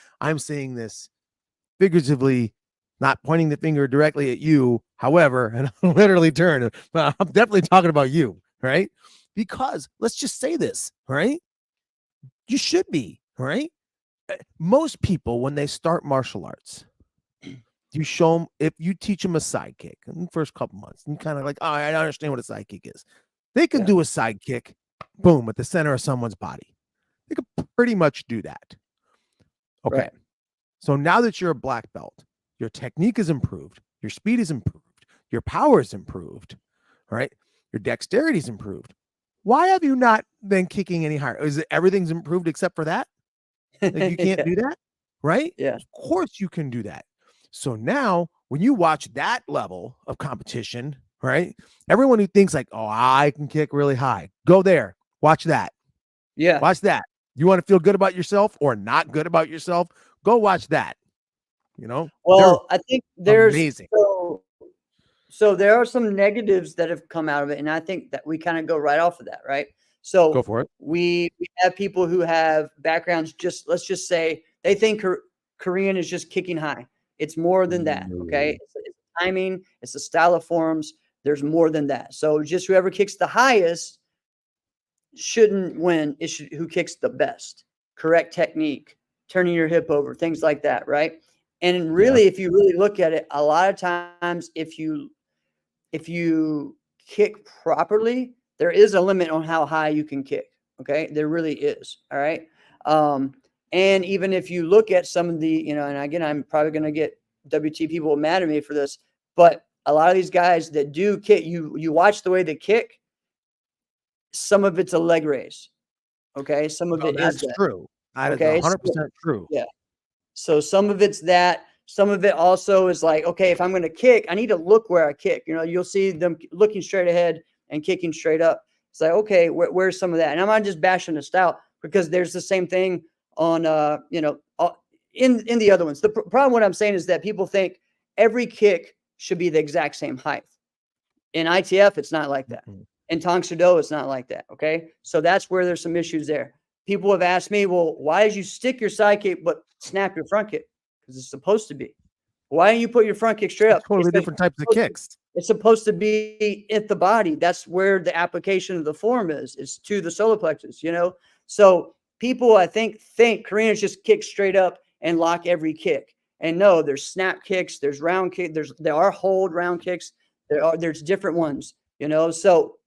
figuratively, not pointing the finger directly at you. However, and I'll literally turn, but I'm definitely talking about you, right? Because let's just say this, right? You should be, right? Most people, when they start martial arts, you show them, if you teach them a side kick in the first couple months, and kind of like, oh, I understand what a side kick is. They can do a side kick, boom, at the center of someone's body. They can pretty much do that. Okay. Right. So now that you're a black belt, your technique is improved, your speed is improved, your power is improved, right? Your dexterity is improved. Why have you not been kicking any higher? Is it everything's improved except for that? Like, you can't do that? right? Yeah. Of course you can do that. So now when you watch that level of competition, right? Everyone who thinks like, oh, I can kick really high, go there, watch that. Yeah. Watch that. You want to feel good about yourself or not good about yourself? Go watch that. You know, Well, I think there's amazing. so there are some negatives that have come out of it, and I think that we kind of go right off of that, right? Go So for it. we have people who have backgrounds, just let's just say they think Korean is just kicking high. It's more than that, okay? No. It's timing, it's the style of forms. There's more than that. So just whoever kicks the highest shouldn't win. It should who kicks the best. Correct technique, turning your hip over, things like that, right? And Yeah. really, if you really look at it, a lot of times if you kick properly, there is a limit on how high you can kick. Okay, there really is. All right. And even if you look at some of the, and again, I'm probably going to get WT people mad at me for this, but a lot of these guys that do kick, you watch the way they kick. Some of it's a leg raise. Okay, some of No, it is that's that. true. That is Okay, 100% true. yeah. So some of it's that. Some of it also is like, okay, if I'm going to kick, I need to look where I kick. You'll see them looking straight ahead and kicking straight up. It's like, okay, where's some of that? And I'm not just bashing the style because there's the same thing on, in the other ones. The problem, what I'm saying is that people think every kick should be the exact same height. In ITF, it's not like that. Mhm. In Tang Soo Do, it's not like that. Okay, so that's where there's some issues there. People have asked me, well, why did you stick your side kick but snap your front kick? Because it's supposed to be. Why don't you put your front kick straight up? Totally different types of kicks. It's supposed to be at the body. That's where the application of the form is. It's to the solar plexus, So people, I think Koreans just kick straight up and lock every kick. And no, there's snap kicks, there's round kick, there are hold round kicks, there's different ones, So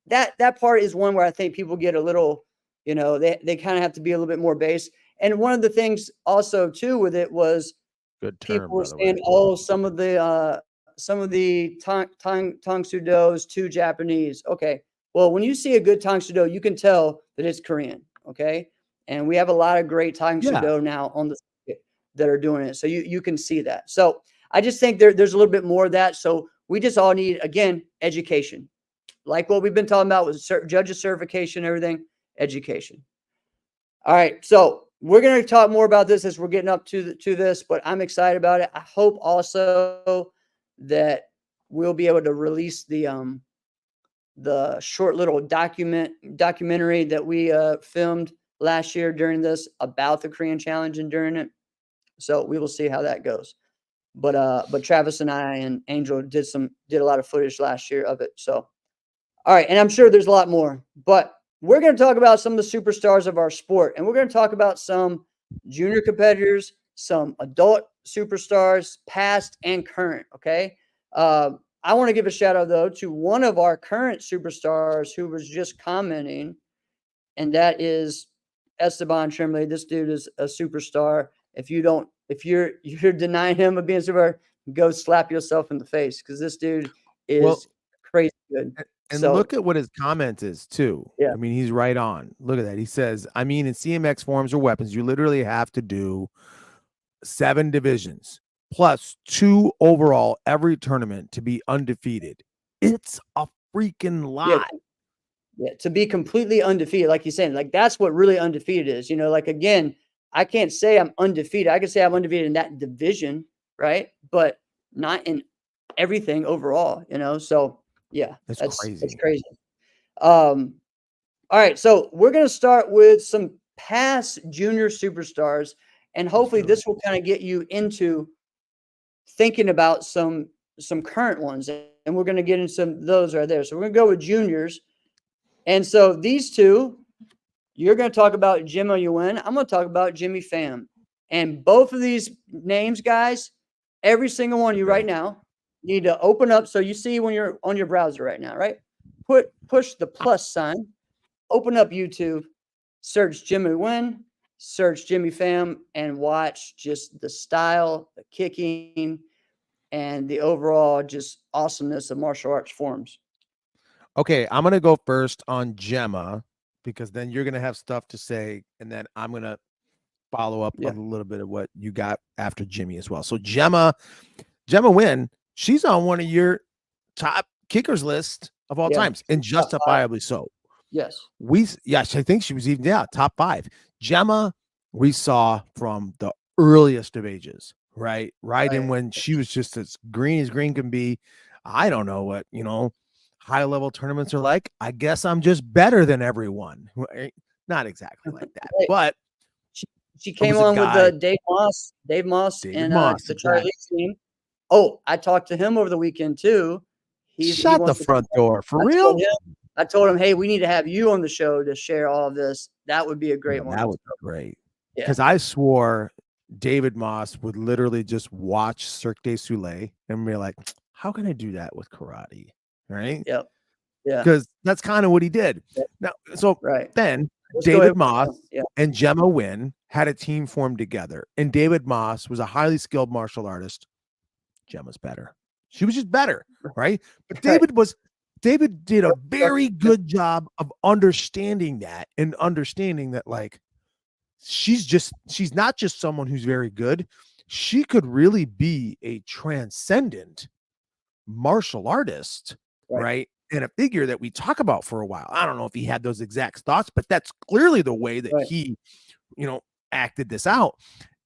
that part is one where I think people get a little, they kind of have to be a little bit more base. And one of the things also too with it was Good term, people were by the way. saying, oh, some of the Tang Soo Do's too Japanese. Okay, well, when you see a good Tang Soo Do, you can tell that it's Korean. Okay, and we have a lot of great Tang Soo Yeah. Do now on the circuit that are doing it, so you can see that. So I just think there's a little bit more of that. So we just all need, again, education, like what we've been talking about with judges certification, everything, education. All right, so we're going to talk more about this as we're getting up to this, but I'm excited about it. I hope also that we'll be able to release the short little documentary that we filmed last year during this about the Korean Challenge and during it. So we will see how that goes. But Travis and I and Angel did a lot of footage last year of it. So all right, and I'm sure there's a lot more, but we're going to talk about some of the superstars of our sport, and we're going to talk about some junior competitors, some adult superstars, past and current. Okay, I want to give a shout out though to one of our current superstars who was just commenting, and that is Esteban Tremblay. This dude is a superstar. If you're denying him of being a superstar, go slap yourself in the face because this dude is crazy good. And look at what his comment is too. Yeah. I mean, he's right on. Look at that. He says, I mean, in CMX forms or weapons, you literally have to do 7 divisions plus 2 overall every tournament to be undefeated. It's a freaking lot. Yeah, to be completely undefeated, like you're saying, like that's what really undefeated is. Like again, I can't say I'm undefeated. I can say I'm undefeated in that division, right? But not in everything overall, So yeah, that's crazy. That's crazy. All right, so we're gonna start with some past junior superstars, and hopefully this will kind of get you into thinking about some current ones, and we're gonna get into some of those right there. So we're gonna go with juniors, and so these two, you're gonna talk about Jim Yuen. I'm gonna talk about Jimmy Pham, and both of these names, guys, every single one of you right now need to open up. So you see when you're on your browser right now, right? Push the plus sign, open up YouTube, search Jimmy Yuen, search Jimmy Pham, and watch just the style, the kicking, and the overall just awesomeness of martial arts forms. Okay, I'm gonna go first on Gemma because then you're gonna have stuff to say, and then I'm gonna follow up a little bit of what you got after Jimmy as well. So Gemma Wynn, she's on one of your top kickers list of all times, and justifiably so. Yes. I think she was even top 5. Gemma, we saw from the earliest of ages, right in when she was just as green can be. I don't know what high level tournaments are like. I guess I'm just better than everyone. Not exactly like that, but she came on with Dave Moss and the Charlie team. Oh, I talked to him over the weekend too. Shut the front door for real. I told him, hey, we need to have you on the show to share all of this. That would be a great one. That would be great. Because I swore David Moss would literally just watch Cirque du Soleil and be like, how can I do that with karate? Right? Yep. Yeah. Because that's kind of what he did. Yep. Now, so then Let's David Moss and Gemma Wynn had a team formed together. And David Moss was a highly skilled martial artist. Gemma's better. She was just better, right? But David did a very good job of understanding that, and understanding that, like, she's not just someone who's very good. She could really be a transcendent martial artist, right? And a figure that we talk about for a while. I don't know if he had those exact thoughts, but that's clearly the way that he, acted this out.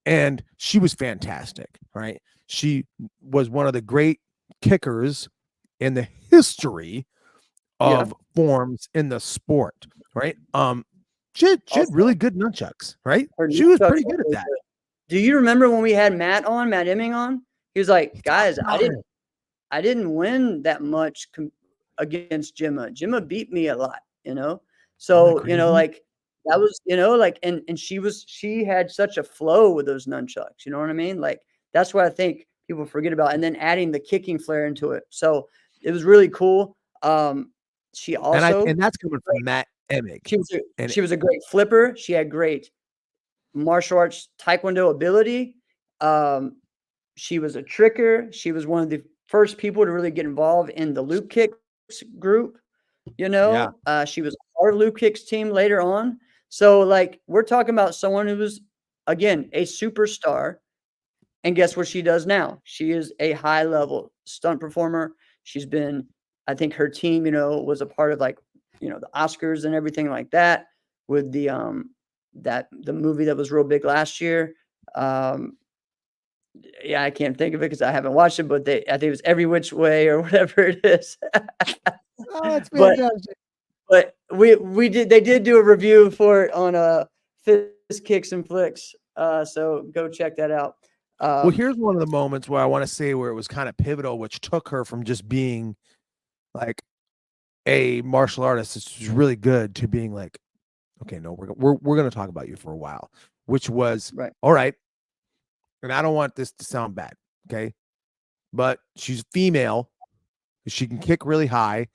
And she was fantastic, right? She was one of the great kickers in the history of forms in the sport, right? She had really good nunchucks, right? She was pretty good at that. Do you remember when we had Matt Emming on? He was like, guys, I didn't win that much against Gemma. Gemma beat me a lot, So, like that was, like, and she had such a flow with those nunchucks, you know what I mean? Like, that's what I think people forget about. And then adding the kicking flair into it. So it was really cool. She also, and that's coming from Matt Emming. She was a great flipper. She had great martial arts taekwondo ability. She was a tricker. She was one of the first people to really get involved in the loop kicks group. She was our loop kicks team later on. So, like, we're talking about someone who was, again, a superstar. And guess what she does now? She is a high level stunt performer. She's been, I think her team, was a part of, like, the Oscars and everything like that, with the the movie that was real big last year. I can't think of it because I haven't watched it, but I think it was Every Which Way or whatever it is. It's fantastic. But they did do a review for it on Fist Kicks and Flicks. So go check that out. Well, here's one of the moments where I want to say where it was kind of pivotal, which took her from just being like a martial artist that's really good to being like, okay, no, we're going to talk about you for a while, which was all right. And I don't want this to sound bad, okay? But she's female, she can kick really high,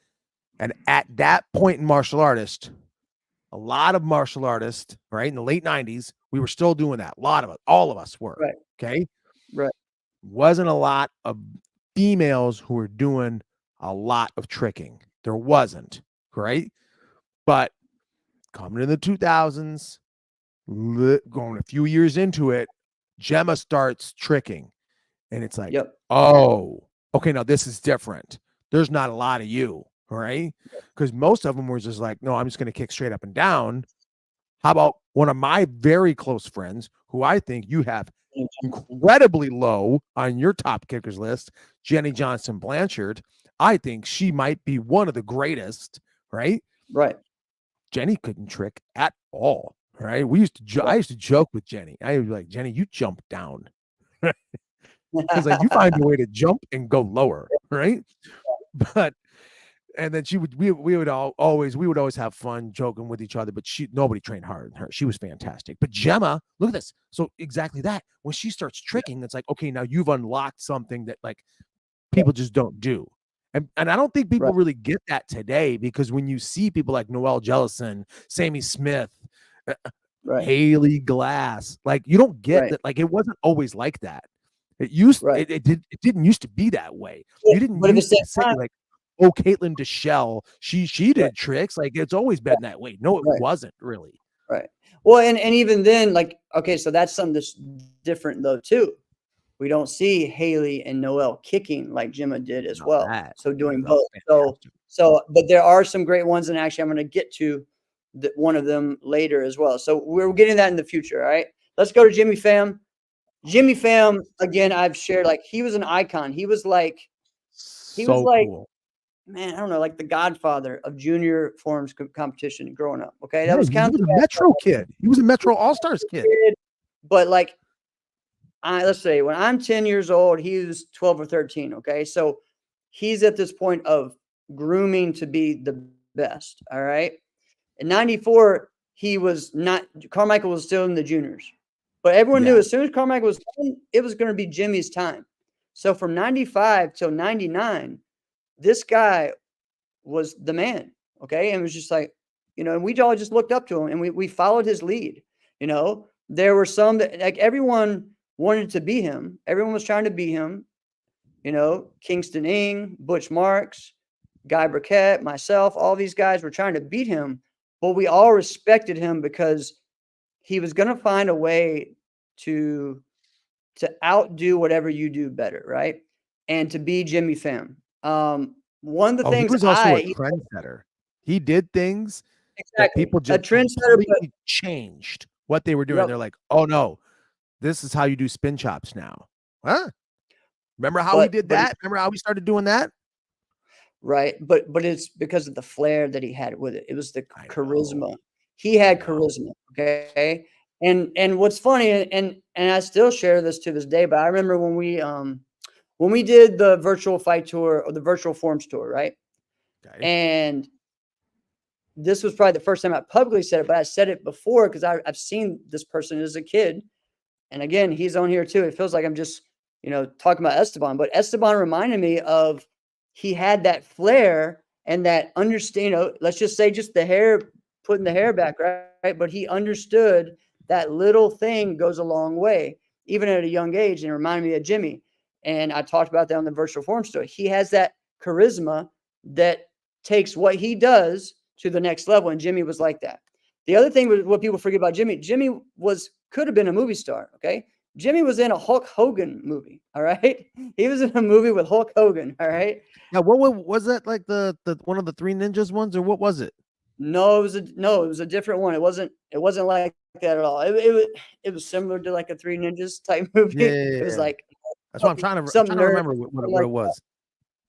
and at that point in martial artist, a lot of martial artists, right, in the late 90s, we were still doing that. A lot of us, all of us were, okay? Right. Wasn't a lot of females who were doing a lot of tricking. There wasn't, right? But coming in the 2000s, going a few years into it, Gemma starts tricking, and it's like, oh, okay, now this is different. There's not a lot of you, right? Because most of them were just like, no, I'm just going to kick straight up and down. How about one of my very close friends, who I think you have incredibly low on your top kickers list, Jenny Johnson Blanchard. I think she might be one of the greatest, right? Right. Jenny couldn't trick at all. Right. I used to joke with Jenny. I would be like, Jenny, you jump down. It's like you find a way to jump and go lower. Right. But and then we would always have fun joking with each other, but nobody trained harder than her. She was fantastic. But Gemma, look at this. So exactly that. When she starts tricking, it's like, okay, now you've unlocked something that, like, people just don't do. And I don't think people really get that today, because when you see people like Noelle Jellison, Sammy Smith, Haley Glass, like, you don't get that. Like, it wasn't always like that. It didn't used to be that way. You didn't used to say like, oh, Caitlin Deschelle, she did tricks. Like, it's always been that way. No, it wasn't really. Right. Well, and even then, like, okay, so that's something that's different though too. We don't see Haley and Noel kicking like Gemma did as Now well. that So doing that both. was fantastic. But there are some great ones, and actually, I'm going to get to one of them later as well. So we're getting that in the future. All right. Let's go to Jimmy Pham. Jimmy Pham, again, I've shared, like, he was an icon. He was like, So cool. man, I don't know, like the godfather of junior forms competition growing up. Okay. Yeah, That was he kind of was the a Metro kid. He was a Metro All-Stars kid. kid, but like, let's say when I'm 10 years old, he was 12 or 13. Okay. So he's at this point of grooming to be the best. All right. In 94, he was not, Carmichael was still in the juniors, but everyone knew Yeah. as soon as Carmichael was done, it was going to be Jimmy's time. So from 95 till 99, this guy was the man. Okay. And it was just like, and we all just looked up to him, and we followed his lead. There were some that, like, everyone wanted to be him. Everyone was trying to be him. Kingston Ing, Butch Marks, Guy Burkett, myself, all these guys were trying to beat him, but we all respected him because he was going to find a way to outdo whatever you do better, right? And to be Jimmy Pham. One of the He things was also a trendsetter. He did things that people a just trendsetter, but completely changed what they were doing. Yep. They're like, "Oh no, this is how you do spin chops now." Huh? Remember how he did that? Remember how we started doing that? Right. But it's because of the flair that he had with it. It was the charisma. He had charisma. Okay. And what's funny, and I still share this to this day, but I remember when we did the virtual fight tour, or the virtual forms tour, right? Okay. And this was probably the first time I publicly said it, but I said it before because I've seen this person as a kid. And again, he's on here too. It feels like I'm just, talking about Esteban, but Esteban reminded me of, he had that flair and that understand, let's just say just the hair, putting the hair back, right? But he understood that little thing goes a long way, even at a young age, and it reminded me of Jimmy. And I talked about that on the virtual form story. He has that charisma that takes what he does to the next level. And Jimmy was like that. The other thing was, what people forget about Jimmy, could have been a movie star. Okay. Jimmy was in a Hulk Hogan movie. All right. He was in a movie with Hulk Hogan. All right. Yeah. What was that, like the one of the Three Ninjas ones, or what was it? No, it was a different one. It wasn't like that at all. It was similar to like a Three Ninjas type movie. Yeah. It was like, that's what I'm trying to remember what it was.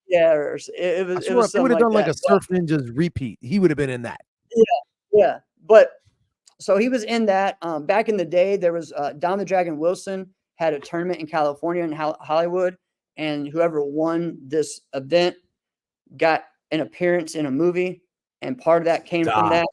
Yeah. It was. It would have done like a Surf Ninjas repeat. He would have been in that. Yeah. Yeah. But so he was in that. Back in the day, there was Don the Dragon Wilson had a tournament in California and Hollywood, and whoever won this event got an appearance in a movie, and part of that came from that.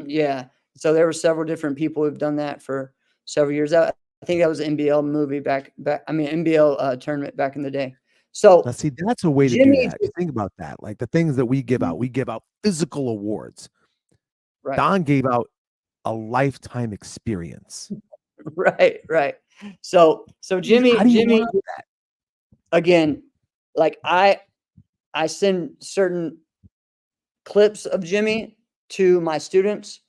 Yeah. So there were several different people who've done that for several years. I think that was an NBL movie NBL tournament back in the day. So now, see, that's a way to do that. Think about that. Like the things that we give out physical awards. Right. Don gave out a lifetime experience. Right. So Jimmy, again, like I send certain clips of Jimmy to my students.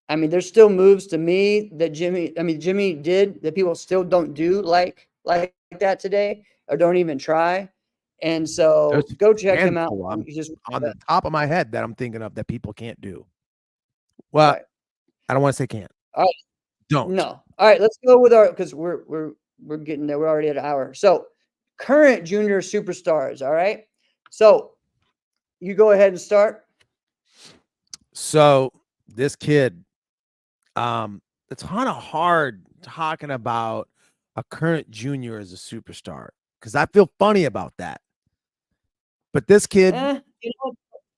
I mean, there's still moves to me that Jimmy did that people still don't do like that today, or don't even try. And so go check him out. Just on the top of my head that I'm thinking of that people can't do. Well, right. I don't want to say can't. All right. Don't. No. All right. Let's go with because we're getting there. We're already at an hour. So current junior superstars. All right. So you go ahead and start. So this kid, it's kind of hard talking about a current junior as a superstar because I feel funny about that. But this kid,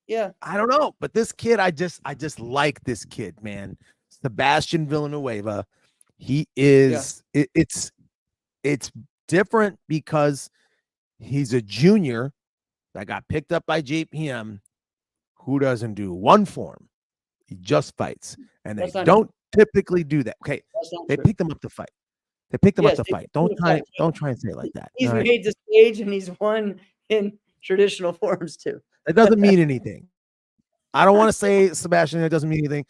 yeah, I don't know. But this kid, I just like this kid, man. Sebastian Villanueva. He is. Yeah. It's different because he's a junior that got picked up by JPM, who doesn't do one form. He just fights, and they don't typically do that. Okay, they picked him up to fight. They picked him up to fight. Don't try and say it like that. He's made the stage, and he's won in traditional forms too. It doesn't mean anything. I don't want to say, Sebastian, it doesn't mean anything.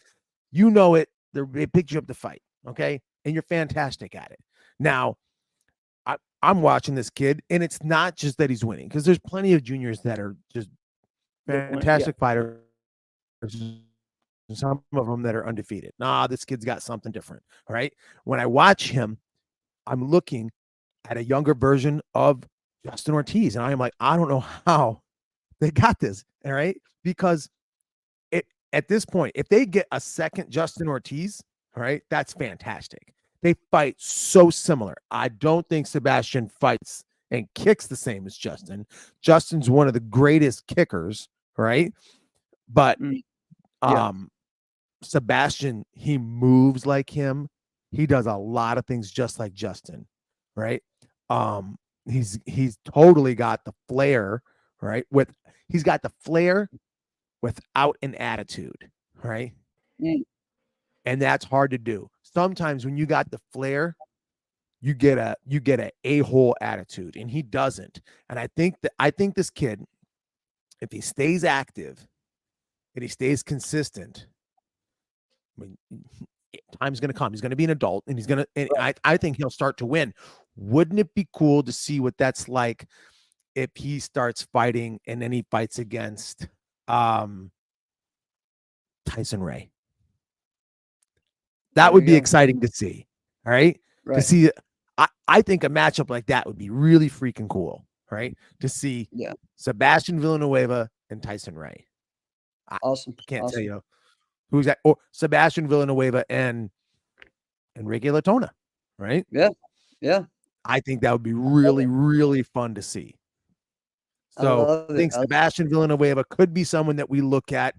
You know it. They picked you up to fight, okay, and you're fantastic at it. Now, I'm watching this kid, and it's not just that he's winning, because there's plenty of juniors that are just fantastic fighters. Some of them that are undefeated. Nah, this kid's got something different. All right. When I watch him, I'm looking at a younger version of Justin Ortiz, and I am like, I don't know how they got this. All right. Because at this point, if they get a second Justin Ortiz, all right, that's fantastic. They fight so similar. I don't think Sebastian fights and kicks the same as Justin. Justin's one of the greatest kickers, right? But Sebastian, he moves like him. He does a lot of things just like Justin, right? He's totally got the flair, right? He's got the flair without an attitude, right? And that's hard to do. Sometimes when you got the flair, you get a hole attitude, and he doesn't. And I think this kid, if he stays active and he stays consistent, I mean, time's going to come. He's going to be an adult, and I think he'll start to win. Wouldn't it be cool to see what that's like if he starts fighting and then he fights against Tyson Ray? That would be exciting to see. All right. To see, I think a matchup like that would be really freaking cool. Right. To see Sebastian Villanueva and Tyson Ray. Awesome. I can't tell you who's that. Or Sebastian Villanueva and Enrique Latona. Right. Yeah. Yeah. I think that would be really, really fun to see. So I think Sebastian Villanueva could be someone that we look at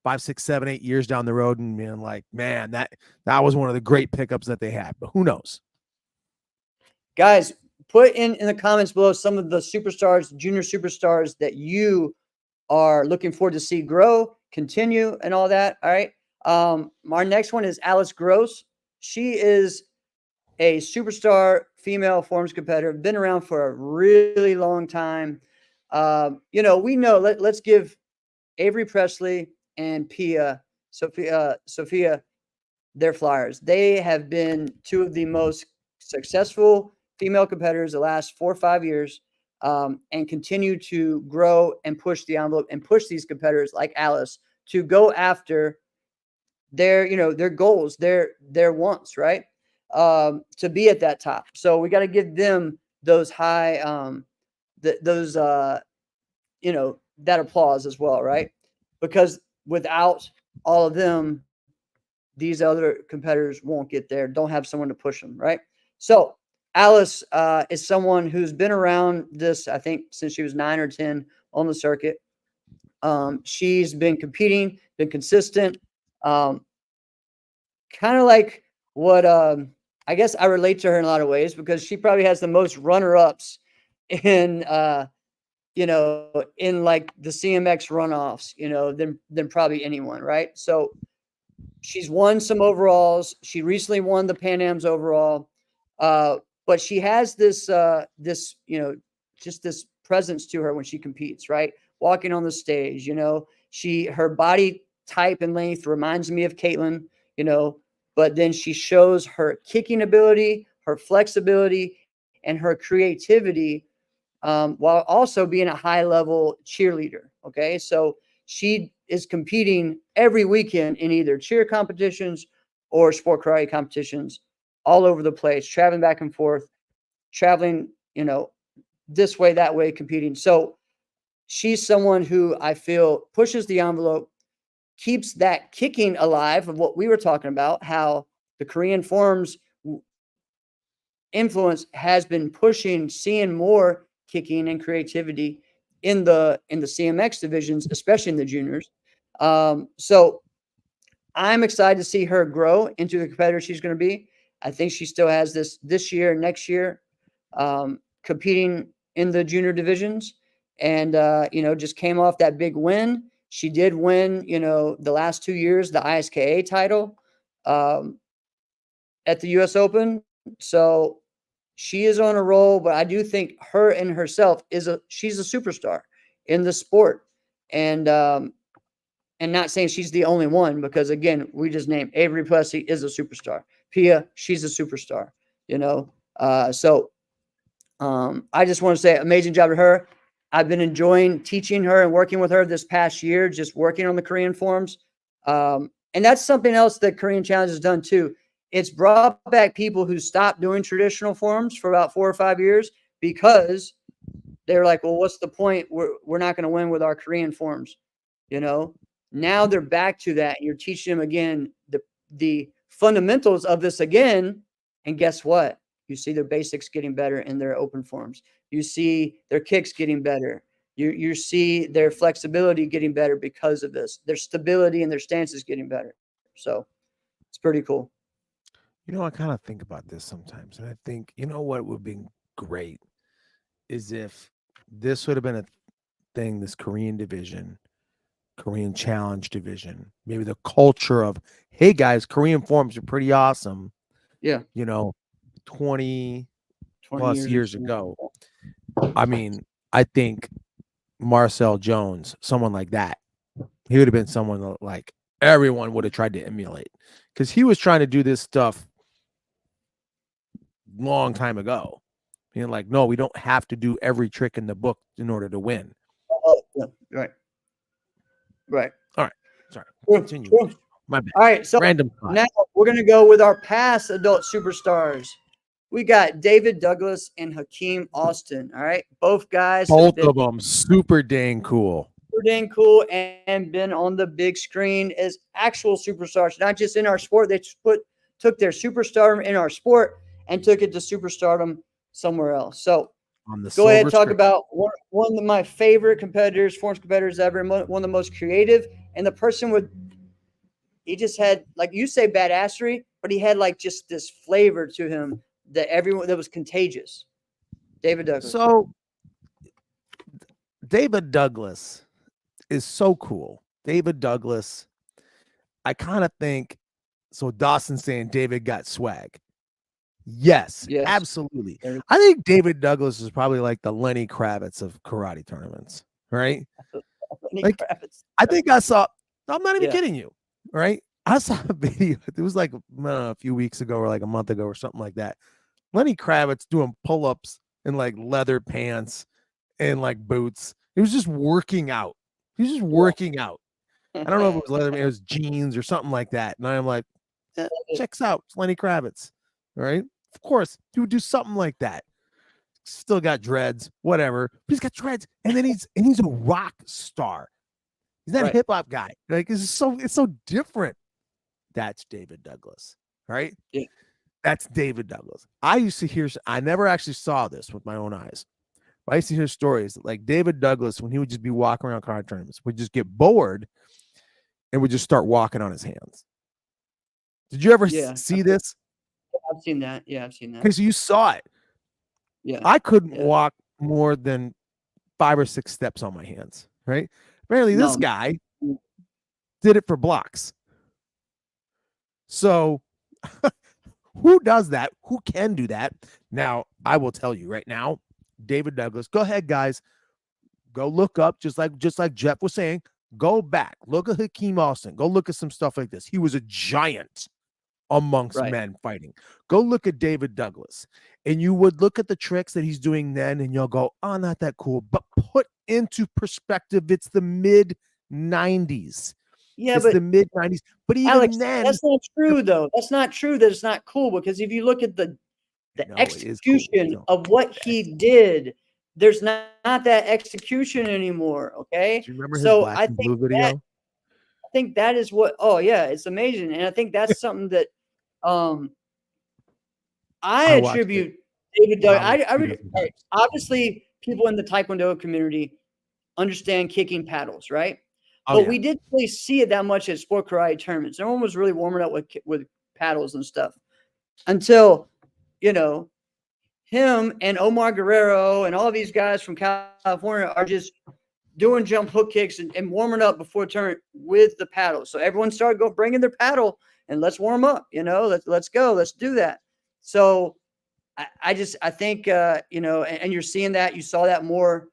5, 6, 7, 8 years down the road and being like, man, that was one of the great pickups that they had. But who knows? Guys, put in the comments below some of the superstars, junior superstars that you are looking forward to see grow, continue, and all that. All right. Our next one is Alice Gross. She is a superstar female forms competitor, been around for a really long time. We know, let's give Avery Presley and Sophia their flyers. They have been two of the most successful female competitors the last 4 or 5 years, and continue to grow and push the envelope and push these competitors like Alice to go after their goals, their wants, right? To be at that top. So we got to give them those high, that applause as well, right? Because without all of them, these other competitors won't get there, don't have someone to push them, right? So Alice is someone who's been around this, I think, since she was 9 or 10 on the circuit. She's been competing, been consistent, kind of like what I guess I relate to her in a lot of ways, because she probably has the most runner-ups in in like the CMX runoffs, than probably anyone, right? So she's won some overalls. She recently won the Pan Am's overall, but she has this just this presence to her when she competes, right? Walking on the stage, her body type and length reminds me of Caitlin, but then she shows her kicking ability, her flexibility, and her creativity, while also being a high-level cheerleader. Okay, so she is competing every weekend in either cheer competitions or sport karate competitions all over the place, traveling back and forth, traveling, this way, that way, competing. So she's someone who I feel pushes the envelope, keeps that kicking alive of what we were talking about, how the Korean forms influence has been pushing, seeing more kicking and creativity in the CMX divisions, especially in the juniors. So I'm excited to see her grow into the competitor she's going to be. I think she still has this year, next year, competing in the junior divisions, and just came off that big win. She did win, the last 2 years, the ISKA title at the US Open. So she is on a roll, but I do think her and herself she's a superstar in the sport. And and not saying she's the only one, because again, we just named Avery Plessy is a superstar. Pia, she's a superstar, you know. I just want to say amazing job to her. I've been enjoying teaching her and working with her this past year, just working on the Korean forms. And that's something else that Korean Challenge has done too. It's brought back people who stopped doing traditional forms for about 4 or 5 years because they're like, well, what's the point? We're not going to win with our Korean forms, you know? Now they're back to that. And you're teaching them again the fundamentals of this again. And guess what? You see their basics getting better in their open forms. You see their kicks getting better. You see their flexibility getting better because of this. Their stability and their stances getting better. So it's pretty cool. You know, I kind of think about this sometimes, and I think, you know what would be great is if this would have been a thing, this Korean division, Korean Challenge division, maybe the culture of, hey guys, Korean forms are pretty awesome. Yeah. You know, 20 20 years ago. I mean, I think Marcel Jones, someone like that, he would have been someone that, like, everyone would have tried to emulate, because he was trying to do this stuff long time ago. Being like, no, we don't have to do every trick in the book in order to win. Oh, yeah, right. Right. All right. Sorry. Continue. My bad. All right. So random now we're going to go with our past adult superstars. We got David Douglas and Hakeem Austin. All right. Both guys. Both of them super dang cool. Super dang cool, and been on the big screen as actual superstars, not just in our sport. They took their superstardom in our sport and took it to superstardom somewhere else. So go ahead and talk about one of my favorite competitors, forms competitors ever, one of the most creative, and the person he just had, like you say, badassery, but he had like just this flavor to him that was contagious. David Douglas. So David Douglas is so cool. David Douglas, I kind of think, so Dawson's saying David got swag. Yes, absolutely. I think David Douglas is probably like the Lenny Kravitz of karate tournaments, right? Like, Kravitz. I think I saw, I'm not even kidding you, right? I saw a video, it was like a few weeks ago or like a month ago or something like that. Lenny Kravitz doing pull-ups in like leather pants and like boots. He was just working out. He was just working out. I don't know if it was leather, it was jeans or something like that. And I'm like, checks out. It's Lenny Kravitz, right? Of course, he would do something like that. Still got dreads, whatever. But he's got dreads, and then he's a rock star. He's not a hip hop guy. Like, it's so different. That's David Douglas, right? Yeah. That's David Douglas. I never actually saw this with my own eyes. But I used to hear stories that, like, David Douglas, when he would just be walking around karate tournaments, would just get bored and would just start walking on his hands. Did you ever see this? I've seen that. Yeah, I've seen that. Okay, so you saw it. Yeah. I couldn't walk more than 5 or 6 steps on my hands, right? Apparently, this guy did it for blocks. So who does that? Who can do that? Now, I will tell you right now, David Douglas, go ahead, guys. Go look up, just like Jeff was saying, go back. Look at Hakeem Austin. Go look at some stuff like this. He was a giant amongst men fighting. Go look at David Douglas. And you would look at the tricks that he's doing then, and you'll go, oh, not that cool. But put into perspective, it's the mid-90s. Yeah, it's but the mid-90s. But even Alex, then, that's not true, though. That's not true that it's not cool, because if you look at the execution of what he did, there's not that execution anymore. Okay. Do you remember his black and blue video? I think that is what. Oh yeah, it's amazing, and I think that's something that I attribute David Douglas. Obviously, people in the Taekwondo community understand kicking paddles, right? But we didn't really see it that much at sport karate tournaments. No one was really warming up with paddles and stuff until, you know, him and Omar Guerrero and all these guys from California are just doing jump hook kicks and warming up before turn with the paddle. So everyone started bringing their paddle and let's warm up, you know, let's go, let's do that. So I think, you know, and you're seeing that, you saw that more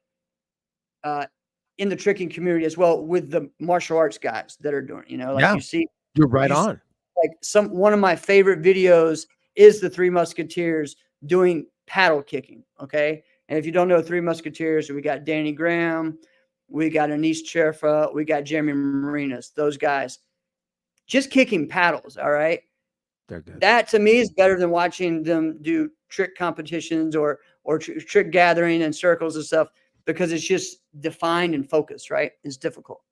in the tricking community as well with the martial arts guys that are doing, like Yeah, you see, you're right on. like one of my favorite videos is the Three Musketeers doing paddle kicking. Okay. And if you don't know Three Musketeers, we got Danny Graham, we got Anish Cherfa, we got Jeremy Marinas, those guys just kicking paddles. All right. They're good. That to me is better than watching them do trick competitions or trick gathering and circles and stuff, because it's just defined and focused, right? It's difficult.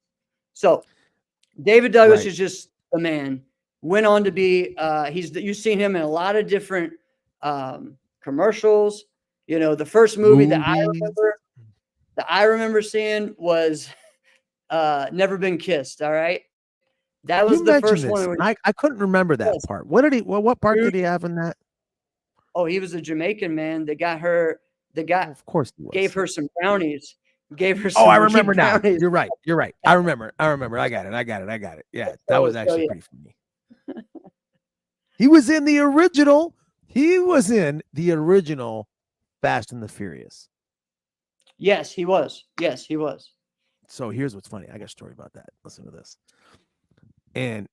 So David Douglas is just the man. Went on to be, you've seen him in a lot of different commercials. The first movie that I remember seeing was Never Been Kissed. All right. That was the first one. I couldn't remember that part. What part did he have in that? Oh, he was a Jamaican man that got of course he was. Gave her some brownies. Gave her some I remember now. brownies. You're right. I remember. I got it. Yeah, that was actually pretty funny. He was in the original Fast and the Furious. Yes, he was. So here's what's funny. I got a story about that. Listen to this. And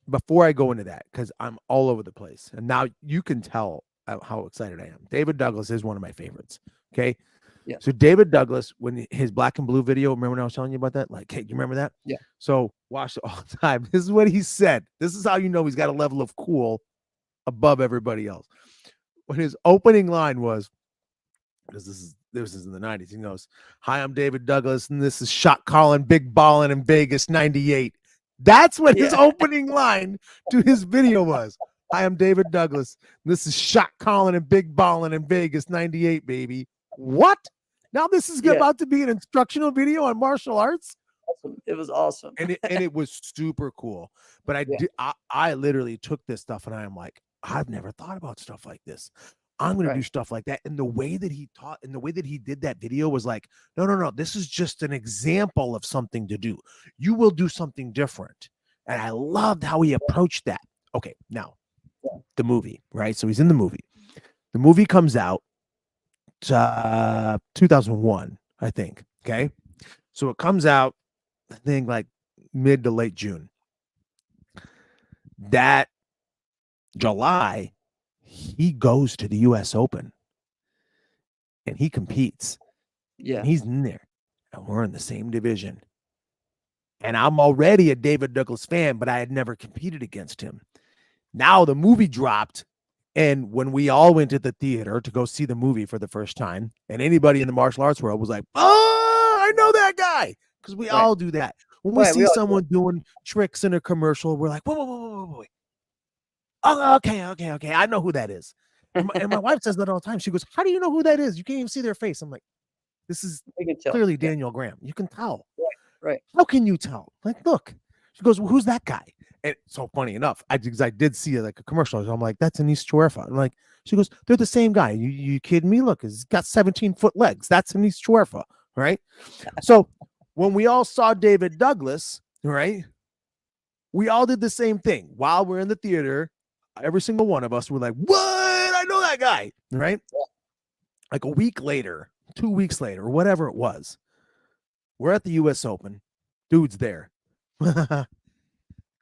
before I go into that, because I'm all over the place, and now you can tell how excited I am. David Douglas is one of my favorites. Okay. Yeah. So David Douglas, when his Black and Blue video, remember when I was telling you about that? Like, hey, you remember that? Yeah. So watch it all the time. This is what he said. This is how you know he's got a level of cool above everybody else. When his opening line was, because this is in the 90s, he goes, "Hi, I'm David Douglas, and this is Shot Calling Big Ballin' in Vegas 98. That's what his opening line to his video was. "Hi, I'm David Douglas. This is Shot Calling and Big Ballin' in Vegas 98, baby." What? Now this is about to be an instructional video on martial arts? It was awesome. and it was super cool. But I literally took this stuff and I am like, I've never thought about stuff like this. I'm going to do stuff like that. And the way that he taught and the way that he did that video was like, no. This is just an example of something to do. You will do something different. And I loved how he approached that. Okay, now the movie, right? So he's in the movie. The movie comes out 2001, I think. Okay. So it comes out, I think, like mid to late June. That July, he goes to the US Open and he competes. Yeah. And he's in there and we're in the same division. And I'm already a David Douglas fan, but I had never competed against him. Now the movie dropped. And when we all went to the theater to go see the movie for the first time, and anybody in the martial arts world was like, "Oh, I know that guy," because we all do that. When we see someone doing tricks in a commercial, we're like, whoa. Oh, okay. I know who that is. And my wife says that all the time. She goes, "How do you know who that is? You can't even see their face." I'm like, "This is clearly Daniel Graham. You can tell." Right. How can you tell? Like, look. She goes, "Well, who's that guy?" And so funny enough, I did see like a commercial. So I'm like, "That's Anish Cherfa." I'm like, she goes, "They're the same guy. You kidding me? Look, he's got 17-foot legs. That's Anish Cherfa, right?" So when we all saw David Douglas, right, we all did the same thing while we're in the theater. Every single one of us were like, "What? I know that guy," right? Like a week later, 2 weeks later, whatever it was, we're at the US Open. Dude's there.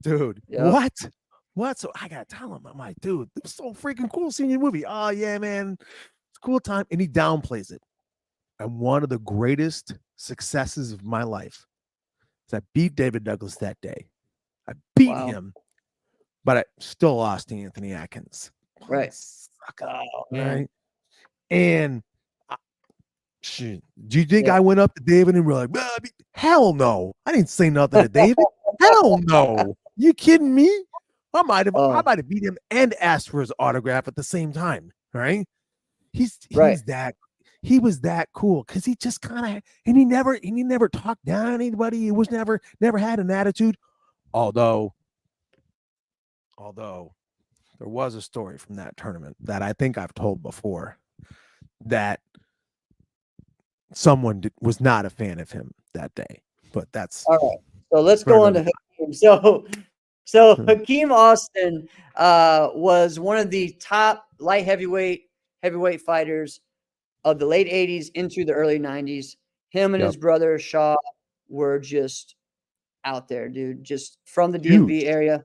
Dude, what? So I gotta tell him, I'm like, "Dude, it was so freaking cool seeing your movie." "Oh yeah, man, it's a cool time." And he downplays it. And one of the greatest successes of my life is I beat David Douglas that day. I beat him, but I still lost to Anthony Atkins. Right. Right. And do you think I went up to David and we're like, hell no. I didn't say nothing to David. Hell no. You kidding me? I might have beat him and asked for his autograph at the same time. Right. He was that cool because he just kind of, and he never talked down to anybody. He was never had an attitude. Although there was a story from that tournament that I think I've told before that someone was not a fan of him that day, but that's all right. So let's go on to Hakeem. So Hakeem Austin was one of the top light heavyweight fighters of the late 80s into the early 90s. Him and Yep. his brother Shaw were just out there, dude. Just from the Huge. DMV area.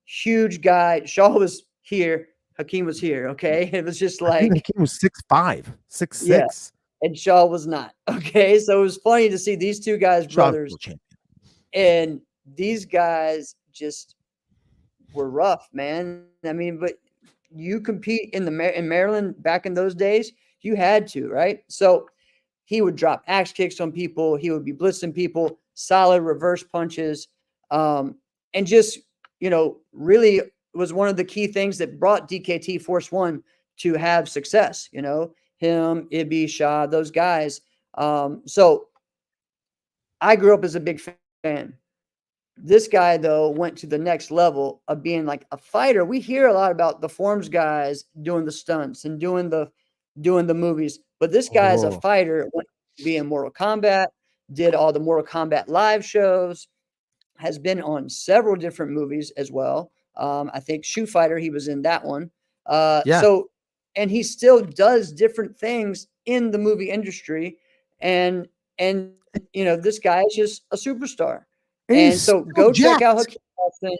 Huge guy. Shaw was here. Hakeem was here. Okay. It was just I think like, Hakeem was 6'5", 6'6". yeah. And Shaw was not. Okay. So it was funny to see these two guys, Shaw's brothers. world champion. And these guys just were rough, man. I mean, but you compete in Maryland back in those days, you had to, right? So he would drop axe kicks on people. He would be blitzing people, solid reverse punches, and just, really was one of the key things that brought DKT Force One to have success. Him, Ibby, Shaw, those guys. So I grew up as a big fan. This guy, though, went to the next level of being like a fighter. We hear a lot about the Forms guys doing the stunts and doing the movies, but this guy is a fighter. Went to be in Mortal Kombat, did all the Mortal Kombat live shows, has been on several different movies as well. I think Shoe Fighter, he was in that one. Yeah. So, and he still does different things in the movie industry, and this guy is just a superstar. And so go check out Hakeem Austin.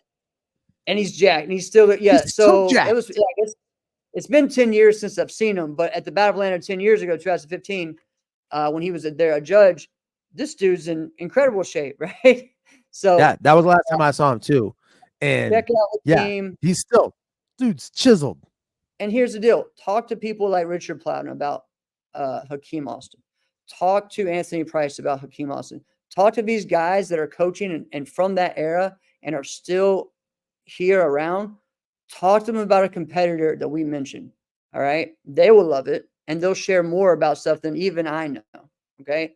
And he's jacked. And he's still, yeah. So it was, I guess it's been 10 years since I've seen him. But at the Battle of Atlanta 10 years ago, 2015, when he was there a judge, this dude's in incredible shape, right? So yeah, that was the last time I saw him too. And check out Hakeem. He's still, dude's chiseled. And here's the deal: talk to people like Richard Plowden about Hakeem Austin. Talk to Anthony Price about Hakeem Austin. Talk to these guys that are coaching and from that era and are still here around. Talk to them about a competitor that we mentioned. All right. They will love it. And they'll share more about stuff than even I know. Okay.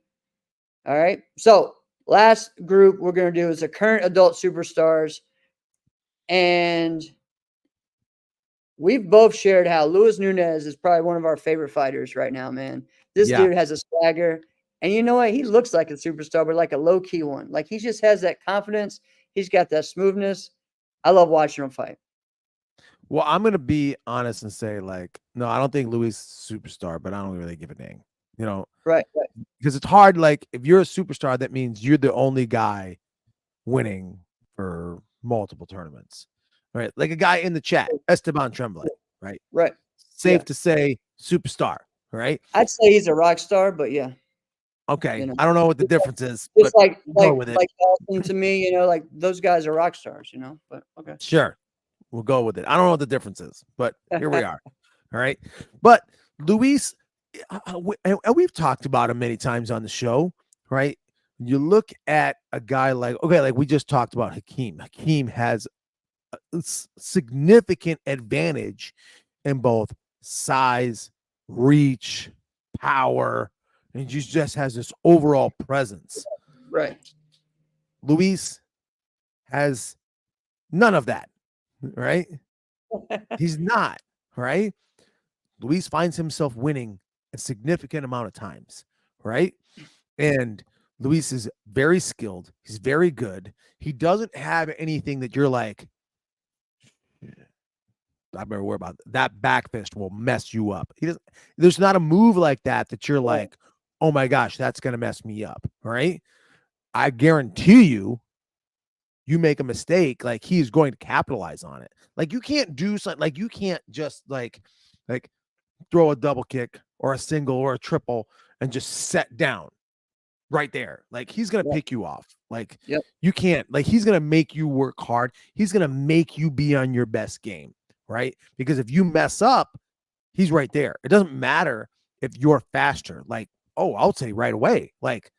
All right. So last group we're going to do is the current adult superstars. And we've both shared how Luis Nunez is probably one of our favorite fighters right now, man. This dude has a swagger. And you know what? He looks like a superstar, but like a low-key one. Like he just has that confidence. He's got that smoothness. I love watching him fight. Well, I'm going to be honest and say, like, no, I don't think Luis is a superstar, but I don't really give a dang. Right. Because it's hard. Like, if you're a superstar, that means you're the only guy winning for multiple tournaments, right? Like a guy in the chat, Esteban Tremblay, right? Right. Safe to say superstar, right? I'd say he's a rock star, but yeah. Okay. I don't know what the difference is. Just but like Austin to me, like those guys are rock stars, but okay. Sure. We'll go with it. I don't know what the difference is, but here we are. All right. But Luis, and we've talked about him many times on the show, right? You look at a guy like we just talked about Hakeem. Hakeem has a significant advantage in both size, reach, power, and he just has this overall presence. Right. Luis has none of that, right? He's not, right? Luis finds himself winning a significant amount of times, right? And Luis is very skilled. He's very good. He doesn't have anything that you're like, I better worry about that. Back fist will mess you up. He doesn't. There's not a move like that you're like, oh my gosh, that's gonna mess me up, right? I guarantee you make a mistake, like he's going to capitalize on it. Like you can't do something. Like you can't just like throw a double kick or a single or a triple and just set down right there. Like he's gonna pick you off. Like you can't. Like he's gonna make you work hard. He's gonna make you be on your best game. Right? Because if you mess up, he's right there. It doesn't matter if you're faster. Like, I'll say right away, like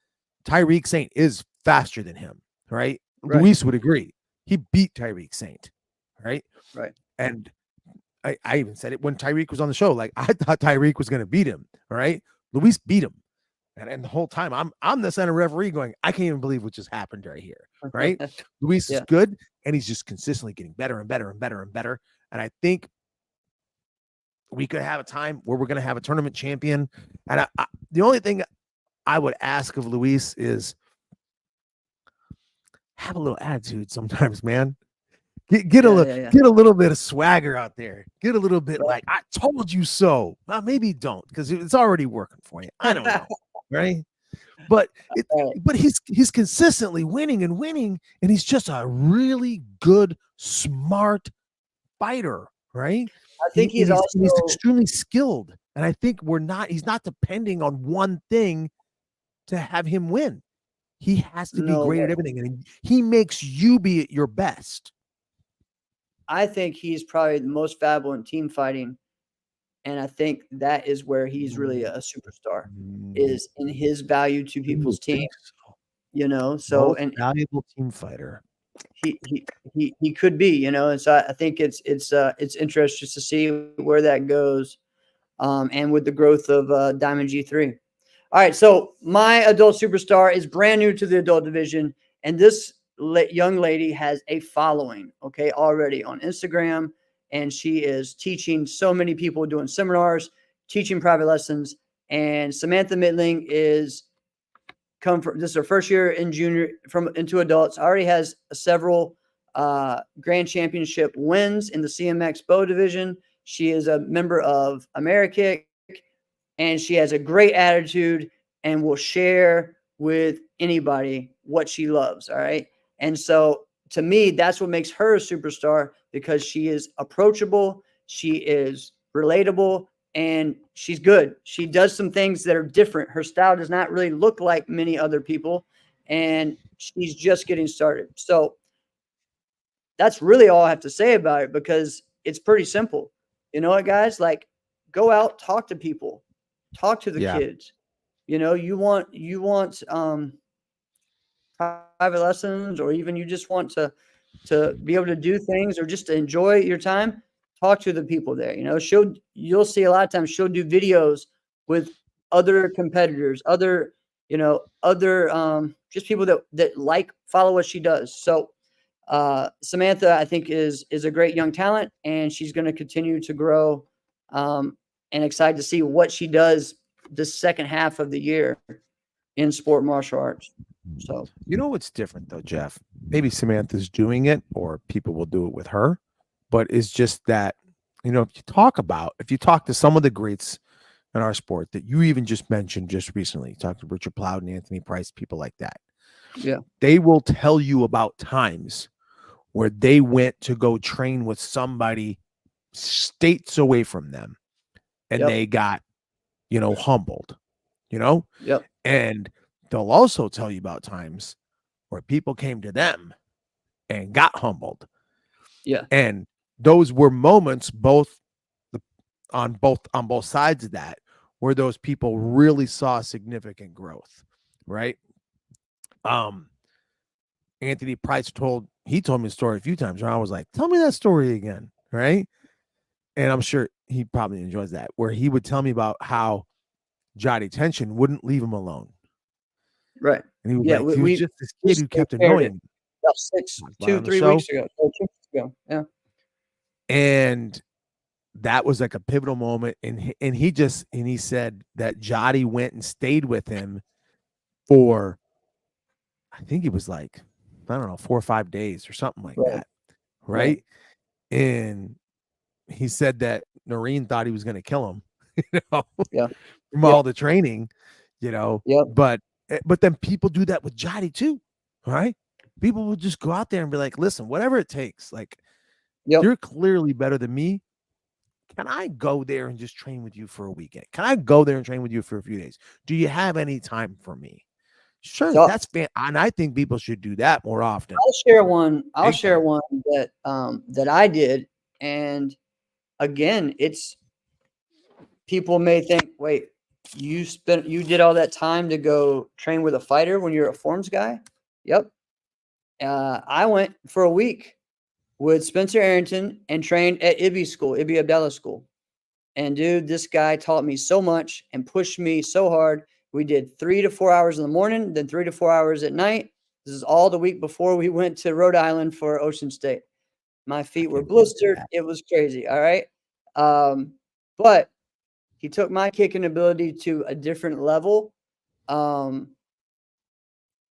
Tyreek Saint is faster than him, right? Luis would agree. He beat Tyreek Saint, right? Right. And I even said it when Tyreek was on the show. Like, I thought Tyreek was going to beat him, all right? Luis beat him. And the whole time, I'm the center referee going, I can't even believe what just happened right here, right? Luis is good, and he's just consistently getting better and better and better and better. And I think we could have a time where we're going to have a tournament champion. And the only thing I would ask of Luis is have a little attitude sometimes, man. Get a little bit of swagger out there. Get a little bit like, I told you so. Well, maybe don't, because it's already working for you. I don't know, right? but Right. but he's consistently winning, and he's just a really good, smart fighter, right? I think he's He's also extremely skilled, and I think he's not depending on one thing to have him win. He has to be no, great at everything, and he makes you be at your best. I think he's probably the most valuable in team fighting, and I think that is where he's really a superstar, is in his value to people's team, So. you know. So Most and valuable team fighter. he could be, you know. And so I think it's interesting to see where that goes, and with the growth of Diamond G3. All right, so my adult superstar is brand new to the adult division, and this young lady has a following, okay, already on Instagram, and she is teaching so many people, doing seminars, teaching private lessons. And Samantha Midling is this is her first year in junior into adults. Already has several grand championship wins in the CMX Bow division. She is a member of Amerikick, and she has a great attitude and will share with anybody what she loves. All right. And so to me, that's what makes her a superstar, because she is approachable, she is relatable, and she's good. She does some things that are different. Her style does not really look like many other people, and she's just getting started. So that's really all I have to say about it, because it's pretty simple. You know what, guys? Like, go out, talk to people, talk to the Yeah. kids. You know, you want private lessons, or even you just want to be able to do things, or just to enjoy your time. Talk to the people there. You know, you'll see a lot of times she'll do videos with other competitors, other just people that follow what she does. So Samantha, I think, is a great young talent, and she's going to continue to grow. And excited to see what she does the second half of the year in sport martial arts. So You know what's different though, Jeff? Maybe Samantha's doing it, or people will do it with her, but it's just that, if you talk to some of the greats in our sport that you even just mentioned just recently, you talk to Richard Plowden, Anthony Price, people like that. yeah, They will tell you about times where they went to go train with somebody states away from them, and they got, humbled, yep, and they'll also tell you about times where people came to them and got humbled. yeah, And those were moments on both sides of that, where those people really saw significant growth, right? Anthony Price told me a story a few times where I was like, tell me that story again, right? And I'm sure he probably enjoys that, where he would tell me about how Johnny Tension wouldn't leave him alone. right. And he was Yeah, like, he was just this kid who kept compared it annoying him. about On the 3 show. weeks ago, or 2 weeks ago. Yeah, And that was like a pivotal moment. And he said that Jody went and stayed with him for, I think it was like, I don't know, 4 or 5 days or something like right, that. Right. And he said that Noreen thought he was going to kill him, yeah, from yep, all the training, yep, but then people do that with Jody too. Right. People will just go out there and be like, listen, whatever it takes, like, yep. you're clearly better than me. Can I go there and just train with you for a weekend? Can I go there and train with you for a few days? Do you have any time for me? Sure, So that's fan, and I think people should do that more often. I'll share one. I'll Big share time. one that I did, and again, it's people may think, wait, you did all that time to go train with a fighter when you're a forms guy? Yep. I went for a week with Spencer Arrington and trained at Ibby Abdallah School. And dude, this guy taught me so much and pushed me so hard. We did 3 to 4 hours in the morning, then 3 to 4 hours at night. This is all the week before we went to Rhode Island for Ocean State. My feet were blistered. It was crazy. All right. But he took my kicking ability to a different level. And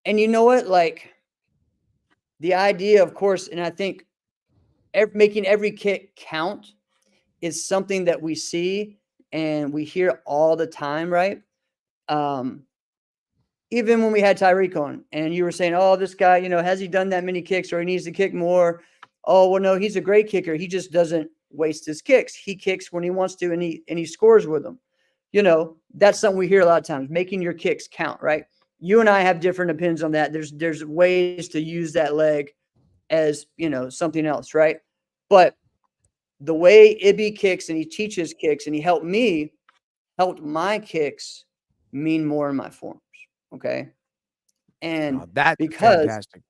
you know what? Like, the idea, of course, and I think making every kick count is something that we see and we hear all the time, right? even when we had Tyreek on and you were saying, oh, this guy, has he done that many kicks or he needs to kick more? Oh, well, no, he's a great kicker. He just doesn't waste his kicks. He kicks when he wants to and he scores with them. That's something we hear a lot of times, making your kicks count, right? You and I have different opinions on that. There's ways to use that leg as, something else, right? But the way Ibby kicks and he teaches kicks and he helped my kicks mean more in my forms. Okay. And that's because fantastic.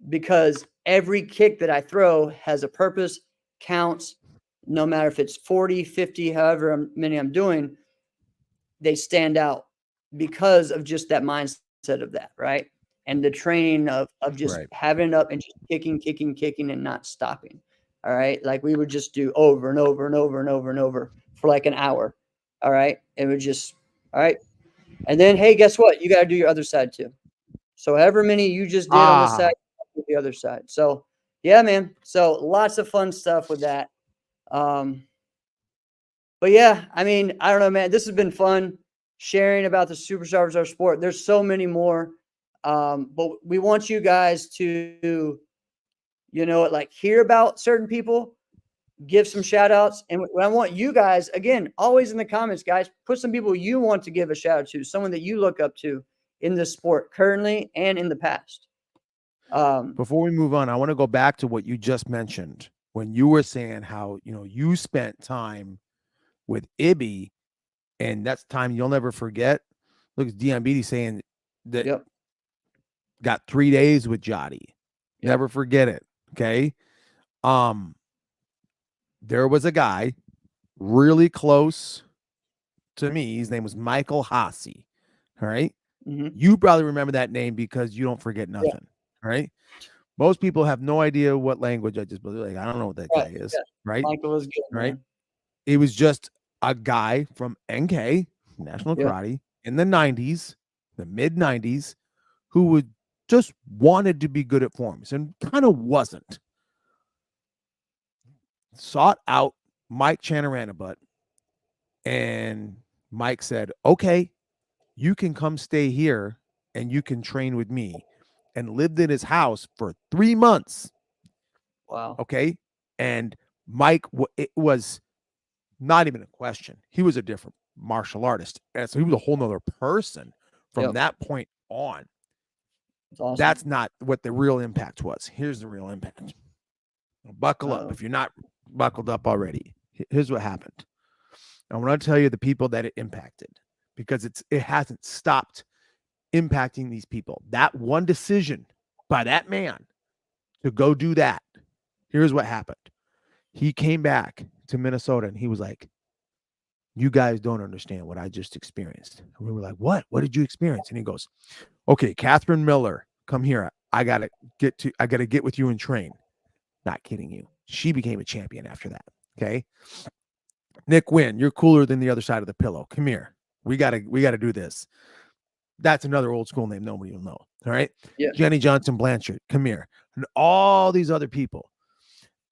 Because every kick that I throw has a purpose, counts, no matter if it's 40, 50, however many I'm doing, they stand out because of just that mindset of that, right? And the training of just having it up and just kicking and not stopping. All right. Like we would just do over and over and over and over and over for like an hour. All right. It would just, all right. And then, hey, guess what? You got to do your other side too. So however many you just did on this side, the other side. So yeah, man. So lots of fun stuff with that. But yeah, I mean, I don't know, man. This has been fun sharing about the Superstars of our sport. There's so many more. But we want you guys to, hear about certain people, give some shout outs. And I want you guys, again, always in the comments, guys, put some people you want to give a shout out to, someone that you look up to in this sport currently and in the past. Before we move on, I want to go back to what you just mentioned when you were saying how, you spent time with Ibby, and that's time you'll never forget. Look, it's Dion Beatty saying that got 3 days with Jody. Never forget it. Okay. There was a guy really close to me. His name was Michael Hasse. All right. Mm-hmm. You probably remember that name because you don't forget nothing. All right. Most people have no idea what language I just believe. Like, I don't know what that guy is. Right. Michael was good. Right. Man. It was just a guy from NK, National Karate, in the 90s, the mid 90s, who would just wanted to be good at forms and kind of wasn't. Sought out Mike Chanaranabutt, and Mike said, okay, you can come stay here and you can train with me, and lived in his house for 3 months. Wow. Okay. And Mike, it was not even a question. He was a different martial artist. And so he was a whole nother person from that point on. That's awesome. That's not what the real impact was. Here's the real impact. Buckle up if you're not buckled up already. Here's what happened. I want to tell you the people that it impacted, because it hasn't stopped impacting these people. That one decision by that man to go do that. Here's what happened. He came back to Minnesota and he was like, you guys don't understand what I just experienced. And we were like, what? What did you experience? And he goes, okay, Catherine Miller, come here. I gotta get with you and train. Not kidding you. She became a champion after that. Okay. Nick Wynn, you're cooler than the other side of the pillow. Come here. We gotta do this. That's another old school name nobody will know. All right. Yeah. Jenny Johnson Blanchard, come here. And all these other people.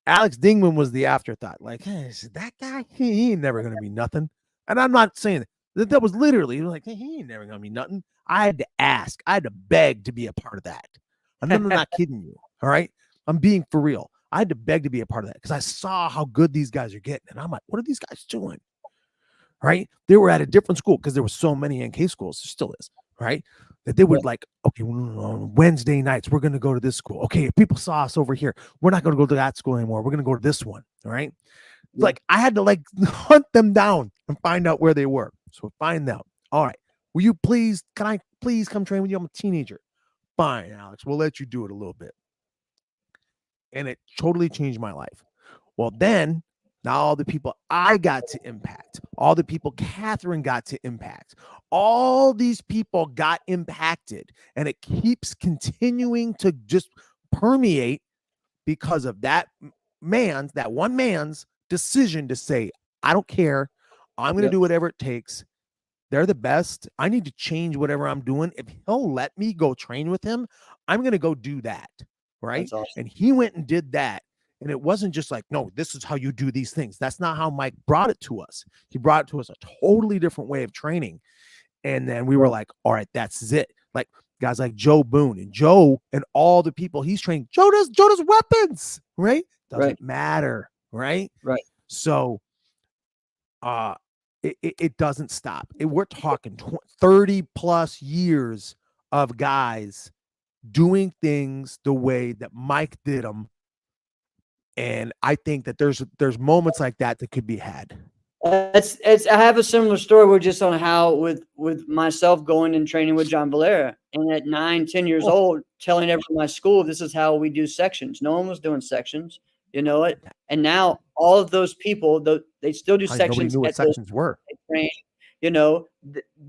Alex Dingman was the afterthought. Like, hey, that guy, he ain't never gonna be nothing. And I'm not saying that was literally like, hey, he ain't never gonna be nothing. I had to ask, I had to beg to be a part of that. I'm not kidding you. All right. I'm being for real. I had to beg to be a part of that because I saw how good these guys are getting. And I'm like, what are these guys doing? Right. They were at a different school because there were so many NK schools. There still is. Right. That they would like, okay, on Wednesday nights, we're going to go to this school. Okay. If people saw us over here, we're not going to go to that school anymore. We're going to go to this one. All right. Yeah. Like I had to like hunt them down and find out where they were. So find out. All right. Will you please, can I please come train with you? I'm a teenager. Fine, Alex. We'll let you do it a little bit. And it totally changed my life. Well, then now all the people I got to impact, all the people Catherine got to impact, all these people got impacted, and it keeps continuing to just permeate because of that one man's decision to say, I don't care. I'm going to do whatever it takes. They're the best. I need to change whatever I'm doing. If he'll let me go train with him, I'm going to go do that. Right. Awesome. And he went and did that. And it wasn't just like, no, this is how you do these things. That's not how Mike brought it to us. He brought it to us a totally different way of training. And then we were like, all right, that's it. like guys like Joe Boone and Joe and all the people he's training. Joe does weapons, right? Doesn't matter, right? Right. So it doesn't stop. We're talking 30 plus years of guys doing things the way that Mike did them. And I think that there's moments like that could be had. I have a similar story with just on how with myself going and training with John Valera, and at 9-10 years old, telling everyone in my school, this is how we do sections. No one was doing sections, you know it. And now all of those people, they still do sections. Nobody knew what sections were. Train, you know,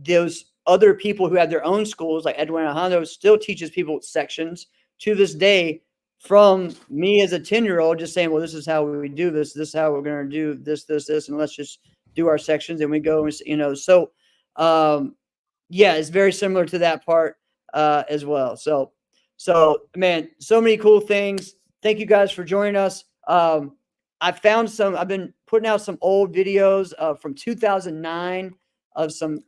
those other people who had their own schools, like Edwin Alejandro, still teaches people sections to this day. From me as a 10-year-old, just saying, well, this is how we do this. This is how we're going to do this, and let's just do our sections. And we go, you know, so, yeah, it's very similar to that part as well. So, man, so many cool things. Thank you guys for joining us. I've been putting out some old videos from 2009 of some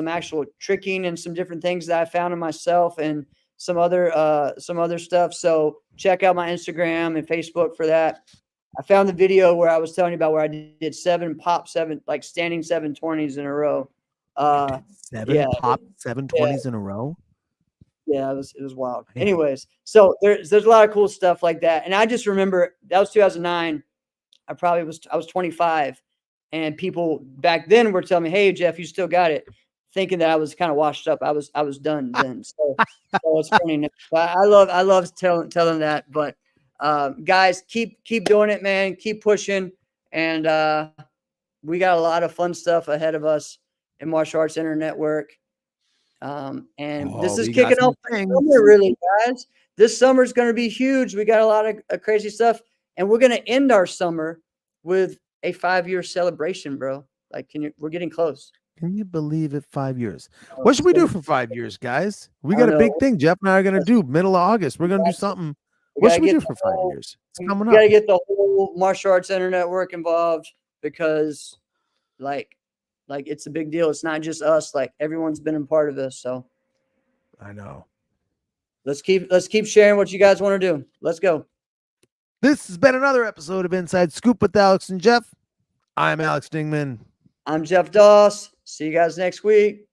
actual tricking and some different things that I found in myself and some other stuff. So check out my Instagram and Facebook for that. I found the video where I was telling you about where I did seven like standing 720s in a row. Seven 720s in a row. Yeah, it was wild. Yeah. Anyways, so there's a lot of cool stuff like that. And I just remember that was 2009. I was 25, and people back then were telling me, "Hey, Jeff, you still got it," thinking that I was kind of washed up. I was done then. So it's funny. I love telling that. But guys, keep doing it, man. Keep pushing, and we got a lot of fun stuff ahead of us in Martial Arts Center Network. And this is kicking off the summer, really, guys. This summer is going to be huge. We got a lot of crazy stuff, and we're going to end our summer with a 5-year celebration, bro. Like, we're getting close. Can you believe it? 5 years. What should we do for 5 years, guys? We got a big thing Jeff and I are going to do middle of August. We're going to do something. What should we do for 5 years? It's coming up. We got to get the whole Martial Arts Center Network involved because, like it's a big deal. It's not just us. Like, everyone's been a part of this. So I know. Let's keep sharing what you guys want to do. Let's go. This has been another episode of Inside Scoop with Alex and Jeff. I'm Alex Dingman. I'm Jeff Doss. See you guys next week.